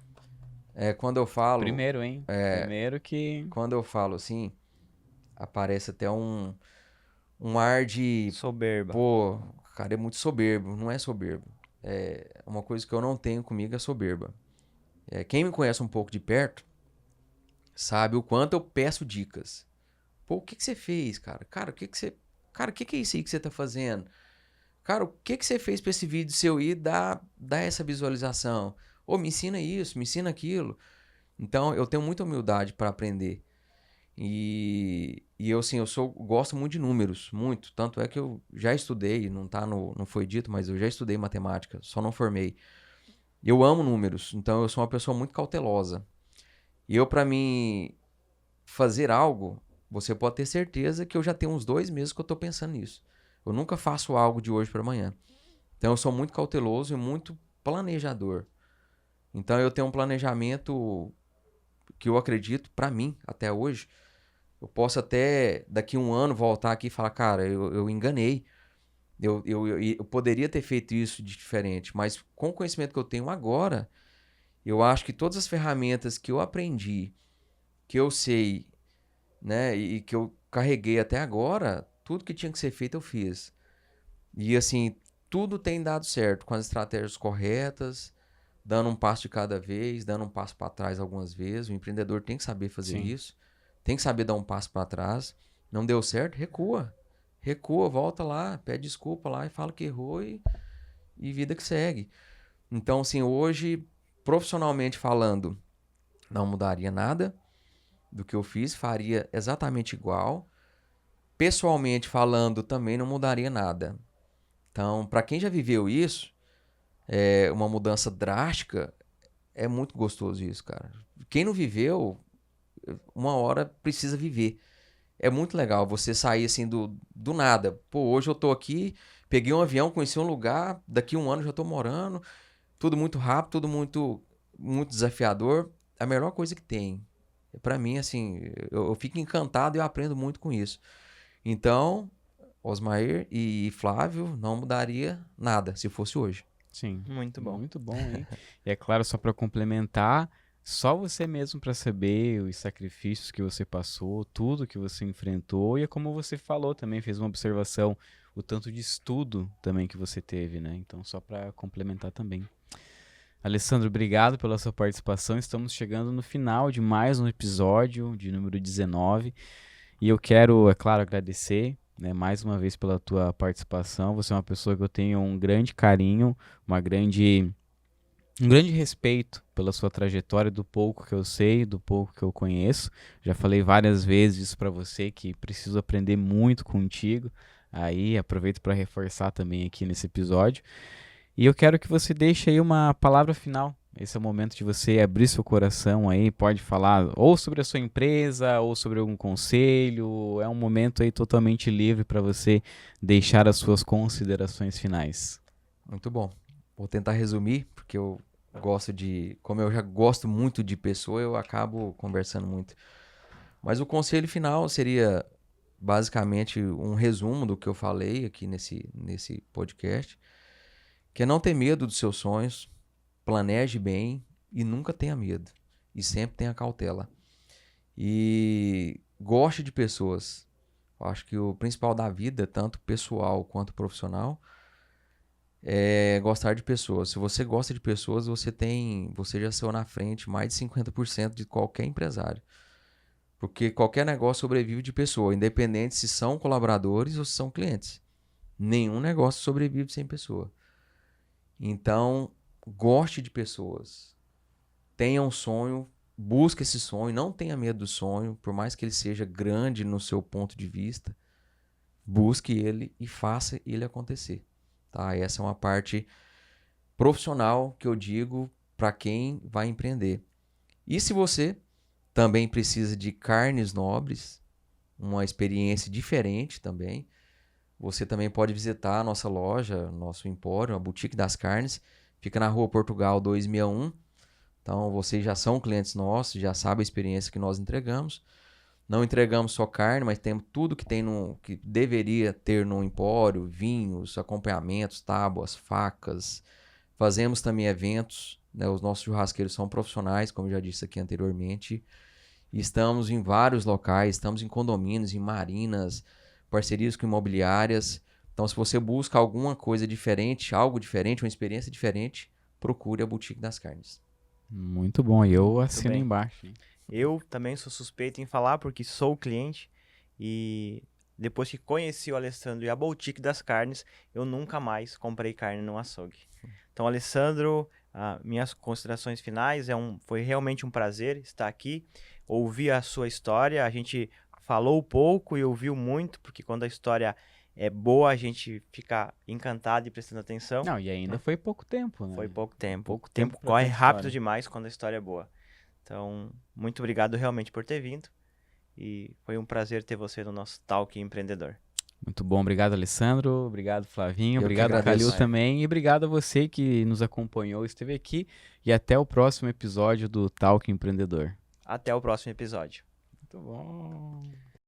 Quando eu falo, Primeiro, hein? Primeiro que... quando eu falo assim, aparece até um ar de, Soberba. pô, o cara é muito soberbo. Não é soberbo. É uma coisa que eu não tenho comigo é soberba. Quem me conhece um pouco de perto sabe o quanto eu peço dicas. Pô, o que que você fez, cara? Cara, o que que é isso aí que você tá fazendo? Cara, o que que você fez pra esse vídeo seu ir dar essa visualização? Ô, me ensina isso, me ensina aquilo. Então, eu tenho muita humildade para aprender. E eu, assim, gosto muito de números, muito. Tanto é que eu já estudei, não foi dito, mas eu já estudei matemática, só não formei. Eu amo números, então eu sou uma pessoa muito cautelosa. E para mim fazer algo, você pode ter certeza que eu já tenho uns 2 meses que eu tô pensando nisso. Eu nunca faço algo de hoje para amanhã. Então eu sou muito cauteloso e muito planejador. Então eu tenho um planejamento que eu acredito, para mim, até hoje, eu posso até daqui 1 ano voltar aqui e falar, cara, eu enganei. Eu poderia ter feito isso de diferente, mas com o conhecimento que eu tenho agora, eu acho que todas as ferramentas que eu aprendi, que eu sei, né, e que eu carreguei até agora, tudo que tinha que ser feito eu fiz. E assim, tudo tem dado certo, com as estratégias corretas, dando um passo de cada vez, dando um passo para trás algumas vezes. O empreendedor tem que saber fazer isso, tem que saber dar um passo para trás. Não deu certo, recua. Recua, volta lá, pede desculpa lá e fala que errou e vida que segue. Então, assim, hoje, profissionalmente falando, não mudaria nada do que eu fiz, faria exatamente igual. Pessoalmente falando, também não mudaria nada. Então, para quem já viveu isso, uma mudança drástica, é muito gostoso isso, cara. Quem não viveu, uma hora precisa viver. É muito legal você sair assim do nada. Pô, hoje eu tô aqui, peguei um avião, conheci um lugar, daqui 1 ano já tô morando. Tudo muito rápido, tudo muito, muito desafiador. A melhor coisa que tem. Pra mim, assim, eu fico encantado e eu aprendo muito com isso. Então, Osmair e Flávio, não mudaria nada se fosse hoje. Sim. Muito bom. Muito bom, hein? E é claro, só para complementar, só você mesmo para saber os sacrifícios que você passou, tudo que você enfrentou, e é como você falou também, fez uma observação, o tanto de estudo também que você teve, né? Então, só para complementar também. Alessandro, obrigado pela sua participação. Estamos chegando no final de mais um episódio, de número 19. E eu quero, é claro, agradecer, né, mais uma vez pela tua participação. Você é uma pessoa que eu tenho um grande carinho, um grande respeito pela sua trajetória, do pouco que eu sei, do pouco que eu conheço. Já falei várias vezes isso para você, que preciso aprender muito contigo. Aí aproveito para reforçar também aqui nesse episódio. E eu quero que você deixe aí uma palavra final. Esse é o momento de você abrir seu coração aí, pode falar ou sobre a sua empresa, ou sobre algum conselho. É um momento aí totalmente livre para você deixar as suas considerações finais. Muito bom. Vou tentar resumir, porque eu gosto como eu já gosto muito de pessoa, eu acabo conversando muito. Mas o conselho final seria basicamente um resumo do que eu falei aqui nesse podcast, que é não ter medo dos seus sonhos, planeje bem e nunca tenha medo. E sempre tenha cautela. E goste de pessoas. Eu acho que o principal da vida, tanto pessoal quanto profissional, é gostar de pessoas. Se você gosta de pessoas, você já saiu na frente mais de 50% de qualquer empresário. Porque qualquer negócio sobrevive de pessoa, independente se são colaboradores ou se são clientes. Nenhum negócio sobrevive sem pessoa. Então, goste de pessoas. Tenha um sonho, busque esse sonho, não tenha medo do sonho, por mais que ele seja grande no seu ponto de vista, busque ele e faça ele acontecer. Tá? Essa é uma parte profissional que eu digo para quem vai empreender. E se você também precisa de carnes nobres, uma experiência diferente também, você também pode visitar a nossa loja, nosso empório, a Boutique das Carnes. Fica na Rua Portugal 261. Então, vocês já são clientes nossos, já sabem a experiência que nós entregamos. Não entregamos só carne, mas temos tudo que que deveria ter no empório, vinhos, acompanhamentos, tábuas, facas. Fazemos também eventos, né? Os nossos churrasqueiros são profissionais, como eu já disse aqui anteriormente. E estamos em vários locais, estamos em condomínios, em marinas, parcerias com imobiliárias. Então, se você busca alguma coisa diferente, algo diferente, uma experiência diferente, procure a Boutique das Carnes. Muito bom, e eu assino bem. embaixo. Hein? Eu também sou suspeito em falar porque sou cliente e depois que conheci o Alessandro e a Boutique das Carnes, eu nunca mais comprei carne no açougue. Então, Alessandro, minhas considerações finais, foi realmente um prazer estar aqui, ouvir a sua história, a gente falou pouco e ouviu muito, porque quando a história é boa, a gente fica encantado e prestando atenção. Não, e ainda foi pouco tempo, né? Foi pouco tempo. Pouco O tempo tempo pra corre ter rápido história. demais quando a história é boa. Então, muito obrigado realmente por ter vindo. E foi um prazer ter você no nosso Talk Empreendedor. Muito bom, obrigado Alessandro, obrigado Flavinho, Eu que obrigado agradeço. Calil também, e obrigado a você que nos acompanhou, esteve aqui, e até o próximo episódio do Talk Empreendedor. Até o próximo episódio. Muito bom.